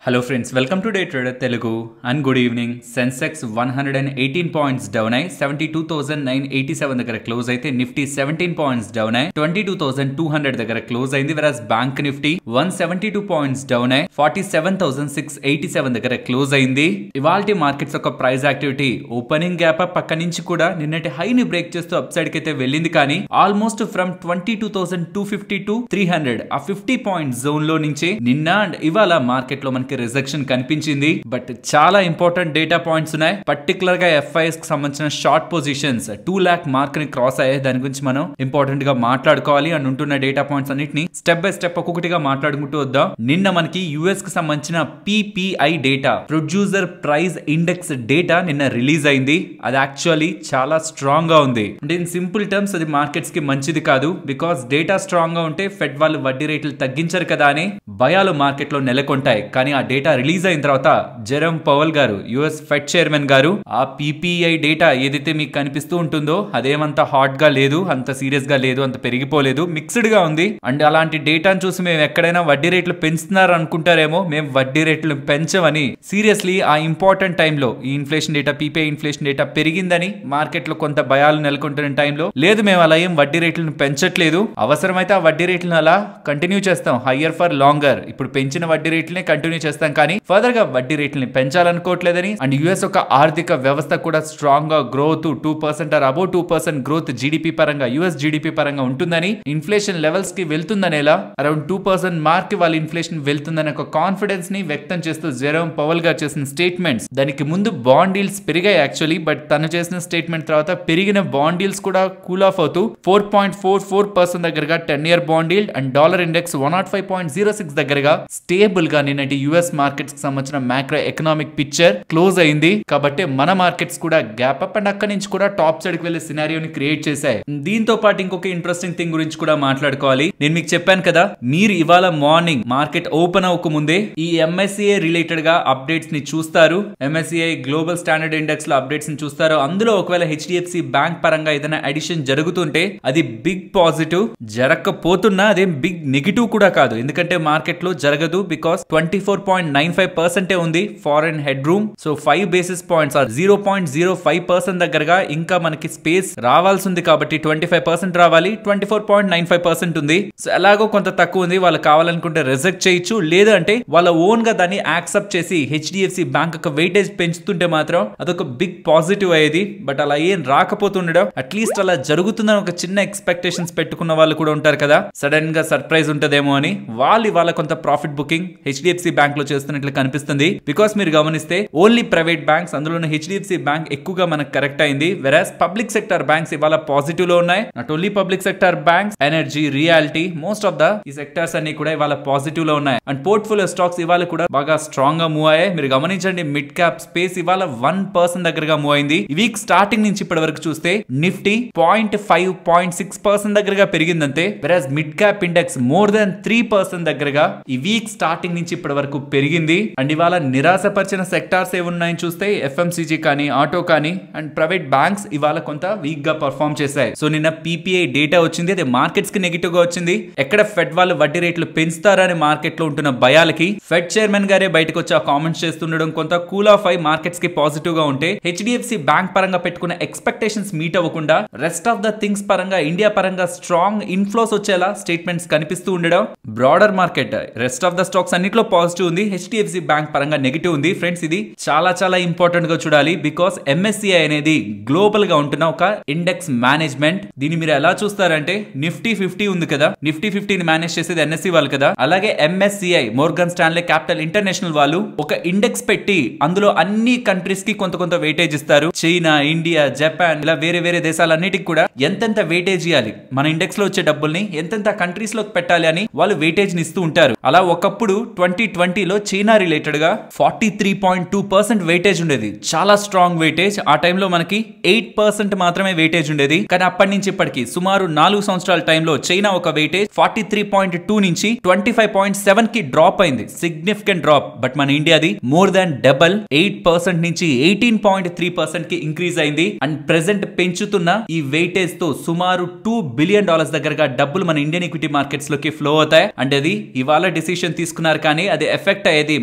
Hello friends, welcome to Day Trader Telugu and good evening. Sensex 118 points down అయి 72,987 దగ్గర close అయితే Nifty 17 points down అయి 22,200 దగ్గర close అయింది. వెరాస్ బ్యాంక్ నిఫ్టీ 172 పాయింట్స్ డౌన్ అయి 47,687 దగ్గర క్లోజ్ అయింది. ఇవాల్టి మార్కెట్స్ యొక్క price activity opening gap up పక్క నుంచి కూడా నిన్నటి హై ని బ్రేక్ చేస్తూ అప్ సైడ్ కి అయితే వెళ్ళింది, కానీ ఆల్మోస్ట్ ఫ్రమ్ 22,250 టు 300 ఆ 50 పాయింట్ జోన్ లో నుంచి నిన్న అండ్ ఇవాళ మార్కెట్ లో మనకి రిజెక్షన్ కనిపించింది. బట్ చాలా ఇంపార్టెంట్ డేటా పాయింట్స్ ఉన్నాయి. పర్టికులర్ గా ఎఫ్ఐఎస్ కి సంబంధించిన షార్ట్ పొజిషన్స్ 2 lakh మార్క్ ని క్రాస్ అయ్యాయి. దాని గురించి మనం ఇంపార్టెంట్ గా మాట్లాడుకోవాలి అండ్ ఉంటున్న డేటా పాయింట్స్ అన్నిటిని స్టెప్ బై స్టెప్ ఒక్కొక్కటిగా మాట్లాడుకుంటూ వద్దాం. నిన్న మనకి యుఎస్ కి సంబంధించిన PPI data, producer price index data నిన్న రిలీజ్ అయింది. అది యాక్చువల్లీ చాలా స్ట్రాంగ్ గా ఉంది. అంటే ఇన్ సింపుల్ టర్మ్స్ అది మార్కెట్స్ కి మంచిది కాదు. బికాస్ డేటా స్ట్రాంగ్ గా ఉంటే ఫెడ్ వాళ్ళు వడ్డీ రేట్లు తగ్గించరు కదా అని భయాలు మార్కెట్ లో నెలకొంటాయి. కానీ ఆ డేటా రిలీజ్ అయిన తర్వాత జెరోమ్ పవల్ గారు, యుఎస్ ఫెడ్ చైర్మన్ గారు, ఆ పిపిఐ డేటా ఏదైతే మీకు కనిపిస్తూ ఉంటుందో అదేమంత హాట్ గా లేదు, అంత సీరియస్ గా లేదు, అంత పెరిగిపోలేదు, మిక్స్డ్ గా ఉంది. అండ్ అలాంటి డేటాను చూసి మేము ఎక్కడైనా వడ్డీ రేట్లు పెంచుతున్నారు అనుకుంటారేమో, మేము వడ్డీ రేట్లు పెంచమని సీరియస్లీ ఆ ఇంపార్టెంట్ టైంలో ఈ inflation data, PPI inflation data పెరిగిందని మార్కెట్ లో కొంత భయాలు నెలకొంటున్న టైంలో లేదు, మేము అలా ఏం వడ్డీ రేట్లను పెంచట్లేదు, అవసరమైతే ఆ వడ్డీ రేట్లను అలా కంటిన్యూ చేస్తాం, హయ్యర్ ఫర్ లాంగర్, ఇప్పుడు పెంచిన వడ్డీ రేట్లనే కంటిన్యూ చేస్తాం, కానీ ఫర్దర్ గా వడ్డీ రేట్లని పెంచాలనుకోవట్లేదని. అండ్ యుఎస్ యొక్క ఆర్థిక వ్యవస్థ కూడా స్ట్రాంగ్ గా growth 2% or above 2% growth GDP పరంగా, యుఎస్ జీడిపి పరంగా ఉంటుందని, ఇన్ఫ్లేషన్ లెవెల్స్ కి వెళ్తుందనేలా అరౌండ్ 2% మార్క్ కి వాళ్ళ ఇన్ఫ్లేషన్ వెళ్తుందనే ఒక కాన్ఫిడెన్స్ ని వ్యక్తం చేస్తూ జెరోమ్ పవల్ గారు చేసిన స్టేట్మెంట్స్, దానికి ముందు బాండ్ డీల్స్ పెరిగాయి యాక్చువల్లీ, బట్ తను చేసిన స్టేట్మెంట్ తర్వాత పెరిగిన బాండ్ డీల్స్ కూడా కూల్ ఆఫ్ అవుతూ 4.44% దగ్గరగా 10-year bond deal and dollar index 105.06 దగ్గరగా స్టేబుల్ గా నిన్నటి యుఎస్ మార్కెట్స్ కి సంబంధించిన మ్యాక్రో ఎకనామిక్ పిక్చర్ క్లోజ్ అయింది. కాబట్టి మన మార్కెట్స్ కూడా గ్యాప్ అప్ అండ్ అక్కడి నుంచి కూడా టాప్ సైడ్ కి వెళ్లే సినారియోని క్రియేట్ చేశాయి. దీంతో పాటు ఇంకొక ఇంట్రెస్టింగ్ థింగ్ గురించి కూడా మాట్లాడుకోవాలి. నేను మీకు చెప్పాను కదా, మీరు ఇవాళ మార్నింగ్ మార్కెట్ ఓపెన్ అవ్వక ముందే ఈ ఎంఎస్సిఐ రిలేటెడ్ గా అప్డేట్స్ ని చూస్తారు. ఎంఎస్సిఐ గ్లోబల్ స్టాండర్డ్ ఇండెక్స్ లో అప్డేట్స్ ని చూస్తారు. అందులో ఒకవేళ హెచ్డిఎఫ్సి బ్యాంక్ పరంగా ఏదైనా అడిషన్ జరుగుతుంటే అది బిగ్ పాజిటివ్, జరగకపోతున్నా అదేం బిగ్ నెగిటివ్ కూడా కాదు. ఎందుకంటే మార్కెట్ లో జరగదు, బికాస్ 24.95% ఉంది foreign head room. So 5 basis points or 0.05% దగ్గరగా ఇంకా మనకి స్పేస్ రావాల్సి ఉంది. కాబట్టి 25% రావాలి, 24.95% ఉంది. సో ఎలాగో కొంత తక్కువ ఉంది, వాళ్ళు కావాలనుకుంటే రిజెక్ట్ చేయొచ్చు, లేదంటే వాళ్ళ ఓన్ గా దాన్ని యాక్సెప్ట్ చేసి హెచ్డిఎఫ్సి బ్యాంక్ యొక్క వెయిటేజ్ పెంచుతుంటే మాత్రం అదొక బిగ్ పాజిటివ్ అయ్యేది. బట్ అలా ఏం రాకపోతుండడం, అట్లీస్ట్ అలా జరుగుతుందని ఒక చిన్న ఎక్స్పెక్టేషన్స్ పెట్టుకున్న వాళ్ళు కూడా ఉంటారు కదా, సడన్ గా సర్ప్రైజ్ ఉంటదేమో అని వాళ్ళు ఇవాళ కొంత ప్రాఫిట్ బుకింగ్ హెచ్డిఎఫ్సి బ్యాంక్ లో చేస్తున్నట్లు కనిపిస్తుంది. బికాస్ మీరు గమనిస్తే ఓన్లీ ప్రైవేట్ బ్యాంక్స్, అందులోనే హెచ్డిఎఫ్సి బ్యాంక్ ఎక్కువగా మనకు కరెక్ట్ అయింది. వెరాస్ పబ్లిక్ సెక్టర్ బ్యాంక్స్ ఇవాళ పాజిటివ్ లో ఉన్నాయి. Not only public sector banks, energy, reality, most of the ఈ సెక్టర్స్ అన్ని కూడా ఇవాళ పాజిటివ్ లో ఉన్నాయి. అండ్ పోర్ట్ఫోలియో స్టాక్స్ ఇవాళ కూడా బాగా స్ట్రాంగ్ గా మూవ్ అయ్యాయి. మీరు గమనించండి, మిడ్ క్యాప్ స్పేస్ ఇవాళ 1% దగ్గరగా మూవ్ అయింది. ఈ వీక్ స్టార్టింగ్ నుంచి ఇప్పటి వరకు చూస్తే నిఫ్టీ 0.5-0.6% దగ్గరగా పెరిగిందంతే. Whereas mid cap index more than 3% దగ్గరగా ఈ వీక్ స్టార్టింగ్ నుంచి ఇప్పటి వరకు పెరిగింది. అండ్ ఇవాళ నిరాశపరిచిన సెక్టార్స్ ఏమున్నాయని చూస్తే ఎఫ్ఎంసీజీ కానీ, ఆటో కానీ అండ్ ప్రైవేట్ బ్యాంక్స్ ఇవాళ కొంత వీక్ గా పర్ఫార్మ్ చేశాయి. సో నిన్న పిపిఐ డేటా వచ్చింది, అది మార్కెట్స్ కి నెగిటివ్ గా వచ్చింది. ఎక్కడ ఫెడ్ వాళ్ళు వడ్డీ రేట్లు పెంచుతారని మార్కెట్ లో ఉంటున్న భయాలకి ఫెడ్ చైర్మన్ గారే బయటకు వచ్చి ఆ కామెంట్స్ చేస్తుండడం కొంత కూల్ ఆఫ్ అయి మార్కెట్స్ కి పాజిటివ్ గా ఉంటే, హెచ్డిఎఫ్సి బ్యాంక్ పరంగా పెట్టుకున్న ఎక్స్పెక్టేషన్స్ మీట్ అవ్వకుండా రెస్ట్ ఆఫ్ ద థింగ్స్ పరంగా, ఇండియా పరంగా స్ట్రాంగ్ ఇన్ఫ్లోస్ వచ్చేలా స్టేట్మెంట్స్ కనిపిస్తూ ఉండడం, broader market rest of the stocks అన్నిట్లో పాజిటివ్ ఉంది, హెచ్డిఎఫ్సి బ్యాంక్ పరంగా నెగిటివ్ ఉంది. ఫ్రెండ్స్, ఇది చాలా చాలా ఇంపార్టెంట్ గా చూడాలి. బికాస్ ఎంఎస్సిఐ అనేది గ్లోబల్ గా ఉంటున్న ఒక ఇండెక్స్ మేనేజ్మెంట్. దీన్ని మీరు ఎలా చూస్తారంటే, నిఫ్టీ 50 ఉంది కదా, నిఫ్టీ 50ని మేనేజ్ చేసేది ఎన్ఎస్సి వాళ్ళు కదా, అలాగే ఎంఎస్సిఐ మోర్గన్ స్టాన్లే క్యాపిటల్ ఇంటర్నేషనల్ వాళ్ళు ఒక ఇండెక్స్ పెట్టి అందులో అన్ని కంట్రీస్ కి కొంత కొంత వెయిటేజ్ ఇస్తారు. చైనా, ఇండియా, జపాన్, ఇలా వేరే వేరే దేశాలన్నిటికి కూడా ఎంతెంత వెయిటేజ్ ఇవ్వాలి, మన ఇండెక్స్ లో వచ్చే డబ్బుల్ని ఎంతెంత కంట్రీస్ లోకి పెట్టాలి అని వాళ్ళు వెయిటేజ్ ని ఇస్తూ ఉంటారు. అలా ఒకప్పుడు 2020లో చైనా రిలేటెడ్ గా 43.2% వెయిటేజ్ ఉండేది, చాలా స్ట్రాంగ్ వెయిటేజ్. ఆ టైంలో మనకి 8% మాత్రమే వెయిటేజ్ ఉండేది. కానీ అప్పటి నుంచి ఇప్పటికి సుమారు 4 సంవత్సరాల టైంలో చైనా ఒక వెయిటేజ్ 43.2 నుంచి 25.7 కి డ్రాప్ అయింది, సిగ్నిఫికెంట్ డ్రాప్. బట్ మన ఇండియాది మోర్ దాన్ డబల్, 8% నుంచి 18.3% కి ఇంక్రీజ్ అయింది. అండ్ ప్రెసెంట్ పెంచుతున్న ఈ వెయిటేజ్ తో సుమారు $2 బిలియన్ దగ్గరగా డబ్బులు మన ఇండియన్ ఈక్విటీ మార్కెట్స్ లోకి ఫ్లో అవుతాయి. అండ్ అది ఇవాళ డిసిషన్ తీసుకున్నారు, కానీ అది ఎఫెక్ట్ రిఫ్లెక్ట్ అయ్యేది,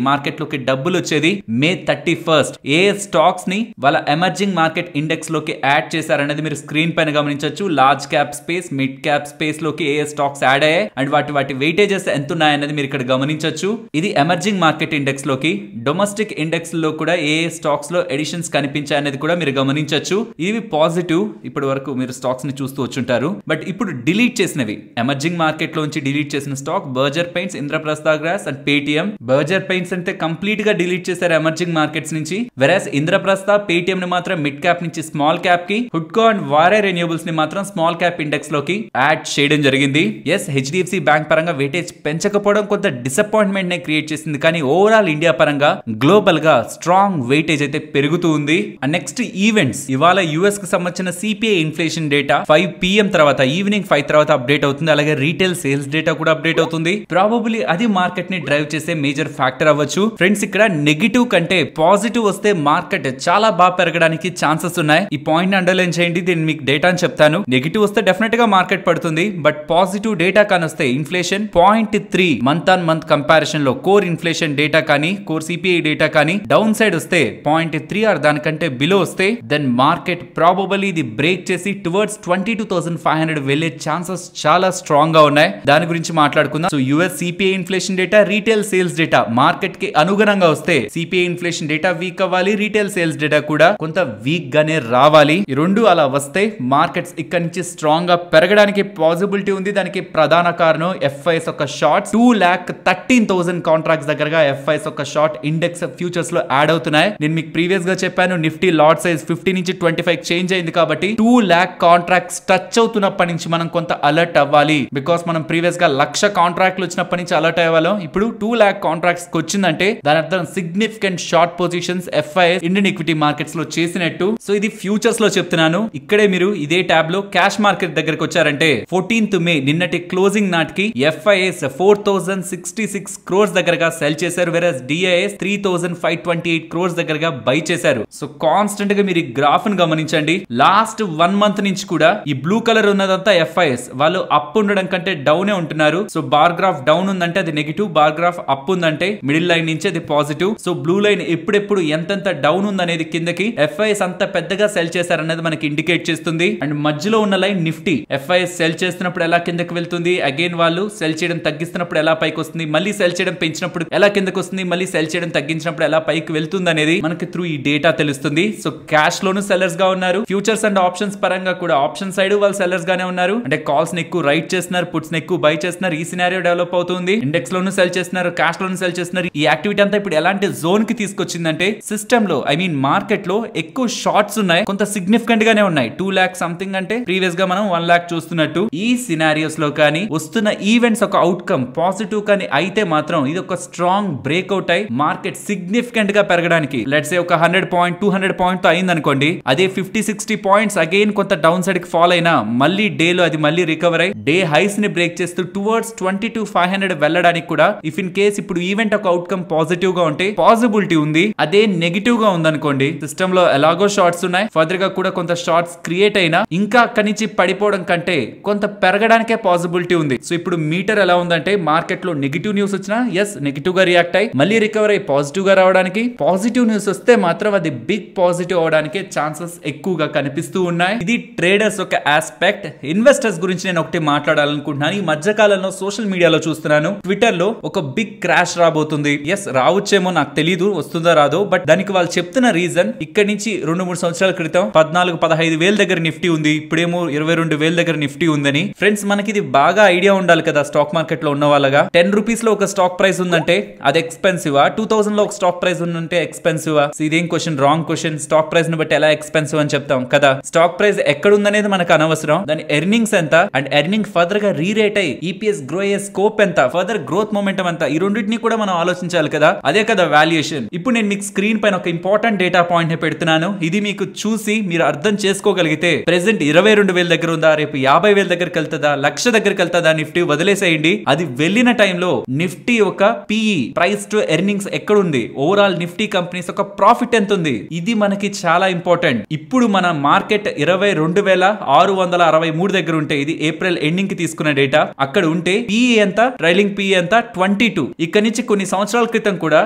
మార్కెట్ లోకి డబ్బులు వచ్చేది మే 31st. ఏ స్టాక్స్ ని వాళ్ళ ఎమర్జింగ్ మార్కెట్ ఇండెక్స్ లోకి యాడ్ చేశారనేది మీరు స్క్రీన్ పైన గమనించవచ్చు. Large cap space, mid cap space లోకి ఏ స్టాక్స్ యాడ్ అయ్యాయి అండ్ వాటి వెయిటేజెస్ ఎంత ఉన్నాయనేది మీరు ఇక్కడ గమనించవచ్చు. ఇది ఎమర్జింగ్ మార్కెట్ ఇండెక్స్ లోకి. డొమెస్టిక్ ఇండెక్స్ లో కూడా ఏ స్టాక్స్ లో ఎడిషన్స్ కనిపించాయనేది కూడా మీరు గమనించవచ్చు. ఇవి పాజిటివ్. ఇప్పటి వరకు మీరు స్టాక్స్ ని చూస్తూ వచ్చుంటారు. బట్ ఇప్పుడు డిలీట్ చేసినవి, ఎమర్జింగ్ మార్కెట్ లోంచి డిలీట్ చేసిన stock Berger paints, Indraprastha gas and Paytm. Berger paints అంటే కంప్లీట్ గా డిలీట్ చేశారు ఎమర్జింగ్ మార్కెట్స్ నుంచి. వెరాస్ ఇంద్రప్రస్థ, పేటిఎం ని మాత్రం మిడ్ క్యాప్ నుంచి స్మాల్ క్యాప్ కి, హుడ్కో అండ్ వారే రెన్యూబుల్స్ ని మాత్రం స్మాల్ క్యాప్ ఇండెక్స్ లోకి యాడ్ చేయడం జరిగింది. ఎస్, హెచ్డిఎఫ్సి బ్యాంక్ పరంగా వెయిటేజ్ పెంచకపోవడం కొంత డిసప్పాయింట్మెంట్ నే క్రియేట్ చేసింది. కానీ ఓవరాల్ ఇండియా పరంగా గ్లోబల్ గా స్ట్రాంగ్ వెయిటేజ్ అయితే పెరుగుతూ ఉంది. అండ్ నెక్స్ట్ ఈవెంట్స్, ఇవాళ యుఎస్ కి సంబంధించిన సిపిఐ ఇన్ఫ్లేషన్ డేటా 5 PM తర్వాత, ఈవినింగ్ 5 తర్వాత అప్డేట్ అవుతుంది. అలాగే రీటైల్ సేల్స్ డేటా కూడా అప్డేట్ అవుతుంది. ప్రాబబ్లీ అది మార్కెట్ ని డ్రైవ్ చేసే మేజర్ ఫ్యాక్టర్ అవ్వచ్చు. ఫ్రెండ్స్, ఇక్కడ నెగిటివ్ కంటే పాజిటివ్ వస్తే మార్కెట్ చాలా బాగా పెరగడానికి ఛాన్సెస్ ఉన్నాయి. ఈ పాయింట్ అండర్లైన్ చేయండి. దీన్ని మీకు డేటా అని చెప్తాను. నెగిటివ్ వస్తే డెఫినెట్ గా మార్కెట్ పడుతుంది. బట్ పాజిటివ్ డేటా కానీ వస్తే inflation 0.3 month on month comparison లో కోర్ ఇన్ఫ్లేషన్ డేటా కానీ, కోర్ సిపిఐ డేటా కానీ డౌన్ సైడ్ వస్తే 0.3 ఆర్ దానికంటే బిలో వస్తే దెన్ మార్కెట్ ప్రాబబలీ ఇది బ్రేక్ చేసి టువర్డ్స్ 22,500 వెళ్లే ఛాన్సెస్ చాలా స్ట్రాంగ్ గా ఉన్నాయి. దాని గురించి మాట్లాడుకుందాం. So US CPI inflation data, retail sales data market కి అనుగుణంగా వస్తే సిపిఐ ఇన్ఫ్లేషన్ డేటా వీక్ అవ్వాలి, రీటైల్ సేల్స్ డేటా కూడా కొంత వీక్ గానే రావాలి. ఈ రెండు అలా వస్తే మార్కెట్స్ ఇక్కడ నుంచి స్ట్రాంగ్ గా పెరగడానికి పాసిబిలిటీ ఉంది. దానికి ప్రధాన కారణం ఎఫ్ఐఎస్ ఒక షార్ట్ 2,13,000 కాంట్రాక్ట్స్ దగ్గరగా ఎఫ్ఐఎస్ ఒక షార్ట్ ఇండెక్స్ ఫ్యూచర్స్ లో యాడ్ అవుతున్నాయి. నేను మీకు ప్రీవియస్ గా చెప్పాను, నిఫ్టీ లాట్ సైజ్ 50 నుంచి 25 చేంజ్ అయింది కాబట్టి 2 lakh కాంట్రాక్ట్స్ టచ్ అవుతున్నప్పటి నుంచి మనం కొంత అలర్ట్ అవ్వాలి. బికాస్ మనం ప్రీవియస్ గా 1,00,000 కాంట్రాక్ట్లు వచ్చినప్పటి నుంచి అలర్ట్ అయ్యేవాళ్ళం. ఇప్పుడు 2 lakh కాంట్రాక్ట్స్ వచ్చిందంటే దాని అర్థం significant short positions FIs Indian equity markets లో చేసినట్టు. సో ఇది ఫ్యూచర్స్ లో చెప్తున్నాను. ఇక్కడే మీరు ఇదే ట్యాబ్ లో క్యాష్ మార్కెట్ దగ్గరకు వచ్చారంటే 14th May నిన్నటి క్లోజింగ్ నాటికి ఎఫ్ఐఎస్ 4,066 crores దగ్గరగా సెల్ చేశారు. వెరస్ డిఐఎస్ 3,528 crores దగ్గరగా బై చేశారు. సో కాన్స్టెంట్ గా మీరు ఈ గ్రాఫ్ ను గమనించండి. లాస్ట్ 1 month నుంచి కూడా ఈ బ్లూ కలర్ ఉన్నదంతా ఎఫ్ఐఎస్ వాళ్ళు అప్ ఉండడం కంటే డౌనే ఉంటున్నారు. సో బార్ గ్రాఫ్ డౌన్ ఉందంటే అది నెగిటివ్, బార్ గ్రాఫ్ అప్ ఉందంటే మిడిల్ లైన్ నుంచి అది పాజిటివ్. సో బ్లూ లైన్ ఎప్పుడెప్పుడు ఎంతెంత డౌన్ ఉందనేది కిందకి ఎఫ్ఐఎస్ అంత పెద్దగా సెల్ చేశారనేది మనకి ఇండికేట్ చేస్తుంది. అండ్ మధ్యలో ఉన్న లైన్ నిఫ్టీ ఎఫ్ఐఎస్ సెల్ చేస్తున్నప్పుడు ఎలా కిందకి వెళ్తుంది, అగైన్ వాళ్ళు సెల్ చేయడం తగ్గిస్తున్నప్పుడు ఎలా పైకి వస్తుంది, మళ్ళీ సెల్ చేయడం పెంచినప్పుడు ఎలా కిందకి వస్తుంది, మళ్ళీ సెల్ చేయడం తగ్గించినప్పుడు ఎలా పైకి వెళ్తుంది అనేది మనకి త్రూ ఈ డేటా తెలుస్తుంది. సో క్యాష్ లోను సెల్లర్స్ గా ఉన్నారు, ఫ్యూచర్స్ అండ్ ఆప్షన్స్ పరంగా కూడా ఆప్షన్ సైడ్ వాళ్ళు సెల్లర్స్ గానే ఉన్నారు. అంటే కాల్స్ ని ఎక్కువ రైట్ చేస్తున్నారు, పుట్స్ ని ఎక్కువ బై చేస్తున్నారు. ఈ సినారియో డెవలప్ అవుతుంది. ఇండెక్స్ లోను సెల్ చేస్తున్నారు, క్యాష్ లోను సెల్ చేస్తున్నారు. ఈ యాక్టివిటీ అంతా ఇప్పుడు ఎలాంటి జోన్ కి తీసుకొచ్చిందంటే సిస్టమ్ లో మార్కెట్ లో ఎక్కువ షార్ట్స్ ఉన్నాయి, కొంత సిగ్నిఫికెంట్ గానే ఉన్నాయి. 2 lakh సంథింగ్ అంటే ప్రీవియస్ గా మనం 1 lakh చూస్తున్నట్టు. ఈ సినారియోస్ లో కానీ వస్తున్న ఈవెంట్స్ ఒక అవుట్కమ్ పాజిటివ్ కానీ అయితే మాత్రం ఇది ఒక స్ట్రాంగ్ బ్రేక్అవుట్ అయి మార్కెట్ సిగ్నిఫికెంట్ గా పెరగడానికి లెట్స్ సే ఒక 100 point 200 point అయింది అనుకోండి. అదే 50-60 points అగైన్ కొంత డౌన్ సైడ్ కి ఫాల్ అయినా మళ్ళీ డే లో అది మళ్ళీ రికవర్ అయి డే హైస్ ని బ్రేక్ చేస్తూ టువర్డ్స్ 22,500 వెళ్ళడానికి కూడా ఇఫ్ ఇన్ కేస్ ఇప్పుడు ఈవెంట్ ఒక అవుట్కమ్ పాజిటివ్ గా ఉంటే పాసిబిలిటీ ఉంది. అదే నెగిటివ్ గా ఉందనుకోండి, సిస్టమ్ లో ఎలాగో షార్ట్స్ ఉన్నాయి, ఫర్దర్ గా కూడా కొంత షార్ట్స్ క్రియేట్ అయినా ఇంకా అక్కడి నుంచి పడిపోవడం కంటే కొంత పెరగడానికే పాసిబిలిటీ ఉంది. సో ఇప్పుడు మీటర్ ఎలా ఉందంటే మార్కెట్ లో నెగిటివ్ న్యూస్ వచ్చినా ఎస్ నెగిటివ్ గా రియాక్ట్ అయ్యి మళ్ళీ రికవర్ అయ్యి పాజిటివ్ గా రావడానికి, పాజిటివ్ న్యూస్ వస్తే మాత్రం అది బిగ్ పాజిటివ్ అవడానికి ఛాన్సెస్ ఎక్కువగా కనిపిస్తూ ఉన్నాయి. ఇది ట్రేడర్స్ ఒక ఆస్పెక్ట్. ఇన్వెస్టర్స్ గురించి నేను ఒకటి మాట్లాడాలనుకుంటున్నాను. ఈ మధ్య కాలంలో సోషల్ మీడియాలో చూస్తున్నాను, ట్విట్టర్ లో ఒక బిగ్ క్రాష్ రాబోతుంది. ఎస్ రావచ్చేమో, నాకు తెలియదు వస్తుందో రాదో. బట్ దానికి వాళ్ళు చెప్తున్న రీజన్ ఇక్కడ నుంచి 2-3 సంవత్సరాల క్రితం 14-15 వేల దగ్గర నిఫ్టీ ఉంది, ఇప్పుడేమో 22 వేల దగ్గర నిఫ్టీ ఉందని. ఫ్రెండ్స్ మనకి ఇది బాగా ఐడియా ఉండాలి కదా స్టాక్ మార్కెట్ లో ఉన్న వాళ్ళగా. 10 రూపీస్ లో ఒక స్టాక్ ప్రైస్ ఉందంటే అది ఎక్స్పెన్సివా, 2000 లో ఒక స్టాక్ ప్రైస్ ఉందంటే ఎక్స్పెన్సివా? ఇదేం question, wrong question. Stock price ని బట్టి ఎలా ఎక్స్పెన్సివ్ అని చెప్తాం కదా. స్టాక్ ప్రైస్ ఎక్కడ ఉందనేది మనకు అనవసరం, దాని ఎర్నింగ్స్ ఎంత అండ్ ఎర్నింగ్ ఫర్దర్ గా రీరేట్ అయ్యి ఈపీఎస్ గ్రో అయ్యే స్కోప్ ఎంత, ఫర్దర్ గ్రోత్ మొమెంటం ఎంత, ఈ రెండింటిని కూడా మనం ఆలోచించాలి కదా. అదే కదా వాల్యుయేషన్. ఇప్పుడు నేను మీకు స్క్రీన్ పైన ఒక ఇంపార్టెంట్ డేటా పాయింట్ ని పెడుతున్నాను. ఇది మీకు చూసి మీరు అర్థం చేసుకోగలిగితే ప్రెసెంట్ 22,000 దగ్గర ఉందా, రేపు 50,000 దగ్గరికి వెళ్తుందా, 1,00,000 దగ్గరికి వెళ్తుందా నిఫ్టీ వదిలేసేయండి. అది వెళ్ళిన టైంలో నిఫ్టీ ఒక పిఈ ప్రైస్ టు ఎర్నింగ్స్ ఎక్కడ ఉంది, ఓవరాల్ నిఫ్టీ కంపెనీస్ ఒక ప్రాఫిట్ ఎంత ఉంది, ఇది మనకి చాలా ఇంపార్టెంట్. ఇప్పుడు మన మార్కెట్ 22,663 దగ్గర ఉంటే, ఇది ఏప్రిల్ ఎండింగ్ కి తీసుకున్న డేటా, అక్కడ ఉంటే పిఈ ఎంత, ట్రైలింగ్ పిఈ ఎంత 22. ఇక్కడ నుంచి పైనుంచి కొన్ని సంవత్సరాల క్రితం కూడా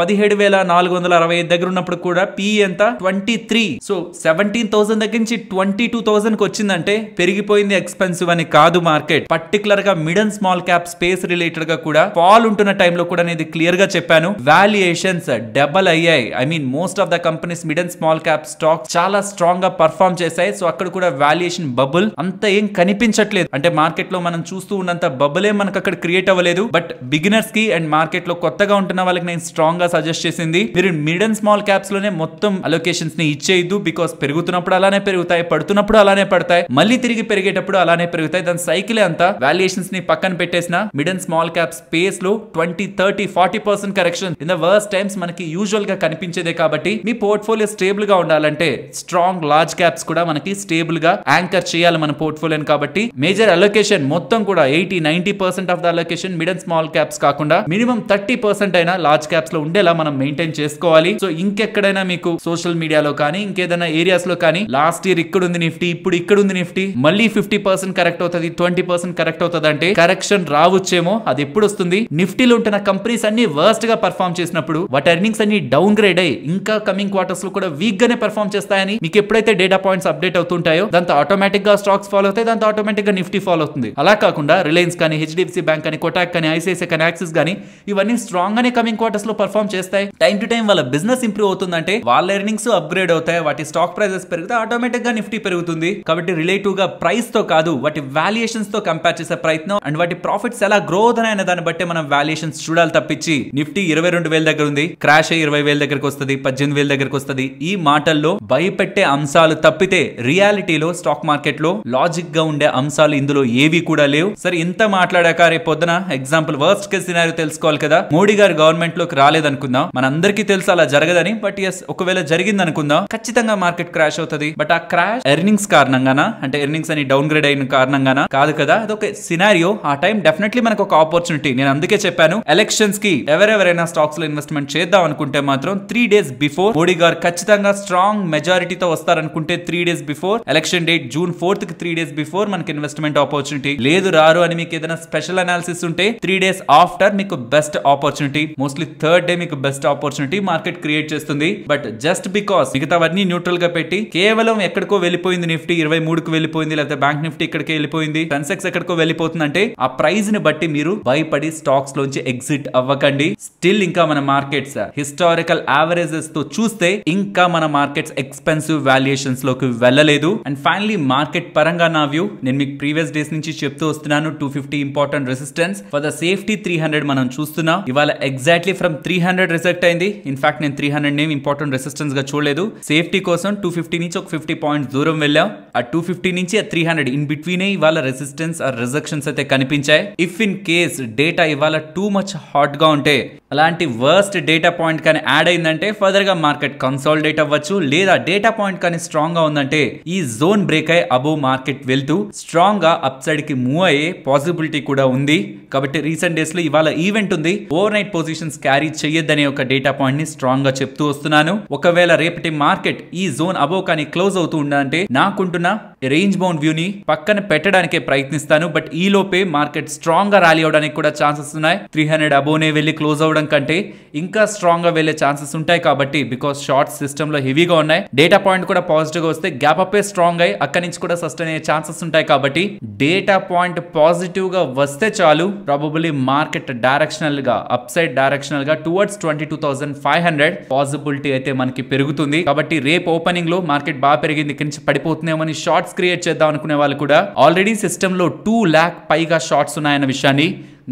17,465 దగ్గర ఉన్నప్పుడు కూడా PE ఎంత 23. సో 17,000 దగ్గర నుంచి 22,000 కి వచ్చిందంటే పెరిగిపోయింది ఎక్స్పెన్సివ్ అని కాదు మార్కెట్. పర్టికులర్ గా mid and small cap space related గా కూడా ఫాల్ ఉంటున్న టైంలో కూడా నేను క్లియర్ గా చెప్పాను. వాల్యుయేషన్స్ డబల్ అయ్యాయి. I mean most of the companies mid and small cap stock చాలా స్ట్రాంగ్ గా పర్ఫార్మ్ చేశాయి. సో అక్కడ కూడా వాల్యుయేషన్ బబుల్ అంత ఏం కనిపించట్లేదు. అంటే మార్కెట్ లో మనం చూస్తూ ఉన్నంత బబుల్ ఏం మనకు అక్కడ క్రియేట్ అవ్వలేదు. బట్ బిగినర్స్ కి అండ్ మార్కెట్ లో కొత్తగా ఉంటున్న వాళ్ళకి నేను స్ట్రాంగ్ గా సజెస్ట్ చేసింది మీరు మిడ్ అండ్ స్మాల్ క్యాప్స్ లోనే మొత్తం అలొకేషన్స్ ని ఇచ్చేయద్దు. బికాస్ పెరుగుతున్నప్పుడు అలానే పెరుగుతాయి, పడుతున్నప్పుడు అలానే పడతాయి, మళ్ళీ తిరిగి పెరిగేటప్పుడు అలానే పెరుగుతాయి. దాని సైకిల్ అంతా వాల్యుయేషన్స్ ని పక్కన పెట్టేసిన mid and small cap space లో 20, 30, 40% correction in the worst times మనకి యూజువల్ గా కనిపించేదే. కాబట్టి మీ పోర్ట్ఫోలియో స్టేబుల్ గా ఉండాలంటే స్ట్రాంగ్ లార్జ్ క్యాప్స్ కూడా మనకి స్టేబుల్ గా యాంకర్ చేయాలి మన పోర్ట్ఫోలియోని. కాబట్టి మేజర్ అలొకేషన్ మొత్తం కూడా 80-90% of the allocation mid and small caps కాకుండా మినిమం 30% అయినా లార్జ్ క్యాప్స్ లో ఉండేలా మనం మెయింటైన్ చేసుకోవాలి. సో ఇంకెక్కడైనా మీకు సోషల్ మీడియాలో కానీ ఇంకేదైనా ఏరియాస్ లో కానీ లాస్ట్ ఇయర్ ఇక్కడ ఉంది నిఫ్టీ, ఇప్పుడు ఇక్కడ ఉంది నిఫ్టీ, మళ్ళీ 50% కరెక్ట్ అవుతుంది, 20% కరెక్ట్ అవుతుంది అంటే కరెక్షన్ రావచ్చేమో. అది ఎప్పుడు వస్తుంది? నిఫ్టీలో ఉంటున్న కంపెనీస్ అన్ని వర్స్ట్ గా పర్ఫార్మ్ చేసినప్పుడు వాటి ఎర్నింగ్స్ అన్ని డౌన్ గ్రేడ్ అయ్యి ఇంకా కమింగ్ క్వార్టర్స్ లో కూడా వీక్ గానే పర్ఫార్మ్ చేస్తాయని మీకు ఎప్పుడైతే డేటా పాయింట్స్ అప్డేట్ అవుతుంటాయో దాంతో ఆటోమేటిక్ గా స్టాక్స్ ఫాలో అవుతాయి, దాంతో ఆటోమేటిక్ గా నిఫ్టీ ఫాలో అవుతుంది. అలా కాకుండా రిలయన్స్ కానీ, HDFC బ్యాంక్ కానీ, కోటాక్ కానీ, ICICI కానీ, యాక్సిస్ కానీ ఇవన్నీ స్ట్రాంగ్ గానే కమింగ్ క్వార్టర్స్ లో పర్ఫార్మ్ చేస్తాయి. టైం టు టైం వాళ్ళ బిజినెస్ ఇంప్రూవ్ అవుతుందంటే వాళ్ళ ఎర్నింగ్స్ అప్గ్రేడ్ అవుతాయి, వాటి స్టాక్ ప్రైసెస్ పెరిగితే ఆటోమేటిక్ గా నిఫ్టీ పెరుగుతుంది. కాబట్టి రిలేటివ్ గా ప్రైస్ తో కాదు వాటి వాల్యుయేషన్స్ తో కంపేర్ చేసే ప్రయత్నం అండ్ వాటి ప్రాఫిట్స్ ఎలా గ్రో అవుతాయనే దాన్ని బట్టి మనం వాల్యుయేషన్స్ చూడాలి తప్పించి నిఫ్టీ 22,000 దగ్గర ఉంది, క్రాష్ అయ్యి 20,000 దగ్గరకు వస్తుంది, 18,000 దగ్గరకు వస్తుంది, ఈ మాటల్లో భయపెట్టే అంశాలు తప్పితే రియాలిటీలో స్టాక్ మార్కెట్ లో లాజిక్ గా ఉండే అంశాలు ఇందులో ఏవి కూడా లేవు. సరే ఇంత మాట్లాడాక రేపు పొద్దున ఎగ్జాంపుల్ వర్స్ట్ కేస్ సినారియో తెలుసుకోవాలి కదా. మోడీ గారు గవర్నమెంట్ లోకి రాలేదనుకుందాం, మనందరికీ తెలుసు అలా జరగదని. బట్ ఎస్ ఒకవేళ జరిగింది అనుకుందాం, ఖచ్చితంగా మార్కెట్ క్రాష్ అవుతుంది. బట్ ఆ క్రాష్ ఎర్నింగ్స్ కారణంగానా, అంటే ఎర్నింగ్స్ అని డౌన్ గ్రేడ్ అయిన కారణంగానా? కాదు కదా. అదొక సినారియో. ఆ టైం డెఫినెట్లీ మనకు ఒక ఆపర్చునిటీ. నేను అందుకే చెప్పాను ఎలక్షన్స్ కి ఎవరెవరైనా స్టాక్స్ లో ఇన్వెస్ట్మెంట్ చేద్దాం అనుకుంటే మాత్రం 3 days బిఫోర్ మోడీ గారు ఖచ్చితంగా స్ట్రాంగ్ మెజారిటీతో వస్తారనుకుంటే 3 days before election date June 4th కి 3 days బిఫోర్ మనకి ఇన్వెస్ట్మెంట్ ఆపర్చునిటీ. లేదు రారు అని మీకు ఏదైనా స్పెషల్ అనాలిసిస్ ఉంటే 3 days ఆఫ్టర్ మీకు best opportunity, mostly third day మీకు బెస్ట్ ఆపర్చునిటీ మార్కెట్ క్రియేట్ చేస్తుంది. బట్ జస్ట్ బికాస్ మిగతావన్నీ న్యూట్రల్ గా పెట్టి కేవలం ఎక్కడికో వెళ్ళిపోయింది నిఫ్టీ 23కి వెళ్ళిపోయింది, లేకపోతే బ్యాంక్ నిఫ్టీ ఇక్కడికి వెళ్ళిపోయింది, సెన్సెక్స్ ఎక్కడికో వెళ్ళిపోతుందంటే ఆ ప్రైజ్ ని బట్టి మీరు భయపడి స్టాక్స్ లోంచి ఎగ్జిట్ అవ్వకండి. స్టిల్ ఇంకా మన మార్కెట్స్ హిస్టారికల్ యావరేజెస్ తో చూస్తే ఇంకా మన మార్కెట్స్ ఎక్స్పెన్సివ్ వాల్యుయేషన్స్ లోకి వెళ్ళలేదు. అండ్ ఫైనలీ మార్కెట్ పరంగా నా వ్యూ నేను మీకు ప్రీవియస్ డేస్ నుంచి చెప్తూ వస్తున్నాను. 250 important resistance for the safety 300 మనం చూస్తున్నాం. ఇవాళ ఎగ్జాక్ట్లీ ఫ్రమ్ 300 రిజెక్ట్ అయింది. ఇన్ఫాక్ట్ నేను 300 నేమ్ ఇంపార్టెంట్ రెసిస్టెన్స్ గా చూడలేదు. సేఫ్టీ కోసం 250 నుంచి ఒక 50 పాయింట్స్ దూరం వెళ్ళాం. ఆ 250 నుంచి ఆ 300 ఇన్ బిట్వీన్ ఇవాళ రెసిస్టెన్స్ ఆ రిజెక్షన్స్ అయితే కనిపించాయి. ఇఫ్ ఇన్ కేస్ డేటా ఇవాళ టూ మచ్ హాట్ గా ఉంటే, అలాంటి వర్స్ట్ డేటా పాయింట్ కానీ యాడ్ అయిందంటే ఫర్దర్ గా మార్కెట్ కన్సాలిడేట్ అవ్వచ్చు. లేదా డేటా పాయింట్ కానీ స్ట్రాంగ్ గా ఉందంటే ఈ జోన్ బ్రేక్ అయ్యి అబోవ్ మార్కెట్ వెళ్తూ స్ట్రాంగ్ గా అప్ సైడ్ కి మూవ్ అయ్యే పాసిబిలిటీ కూడా ఉంది. కాబట్టి రీసెంట్ డేస్ లో ఇవాళ ఈవెంట్ ఉంది, ఓవర్ నైట్ పొజిషన్స్ క్యారీ చేయొద్దనే ఒక డేటా పాయింట్ ని స్ట్రాంగ్ గా చెప్తూ వస్తున్నాను. ఒకవేళ రేపటి మార్కెట్ ఈ జోన్ అబోవ్ కానీ క్లోజ్ అవుతూ ఉండాలంటే నాకుంటున్న రేంజ్ బౌండ్ వ్యూ ని పక్కన పెట్టడానికే ప్రయత్నిస్తాను. బట్ ఈ లోపే మార్కెట్ స్ట్రాంగ్ గా ర్యాలీ అవడానికి కూడా ఛాన్సెస్ ఉన్నాయి. 300 అబోవ్ నే వెళ్లి క్లోజ్ అవడం కంటే ఇంకా స్ట్రాంగ్ గా వెళ్లే ఛాన్సెస్ ఉంటాయి. కాబట్టి బికాస్ షార్ట్ సిస్టమ్ లో హెవీగా ఉన్నాయి, డేటా పాయింట్ కూడా పాజిటివ్ గా వస్తే గ్యాప్ అప్ స్ట్రాంగ్ అయ్యి అక్కడి నుంచి కూడా సస్టైన్ అయ్యే ఛాన్సెస్ ఉంటాయి. కాబట్టి డేటా పాయింట్ పాజిటివ్ గా వస్తే చాలు, ప్రాబబుల్లీ మార్కెట్ డైరెక్షనల్ గా అప్ సైడ్ డైరెక్షనల్ గా టువర్డ్స్ 22,500 పాసిబిలిటీ అయితే మనకి పెరుగుతుంది. కాబట్టి రేపు ఓపెనింగ్ లో మార్కెట్ బాగా పెరిగింది, ఇక్కడి నుంచి పడిపోతుందేమని షార్ట్స్ క్రియేట్ చేద్దాం అనుకునే వాళ్ళు కూడా ఆల్రెడీ సిస్టమ్ లో 2 lakh పైగా షార్ట్స్ ఉన్నాయన్న విషయాన్ని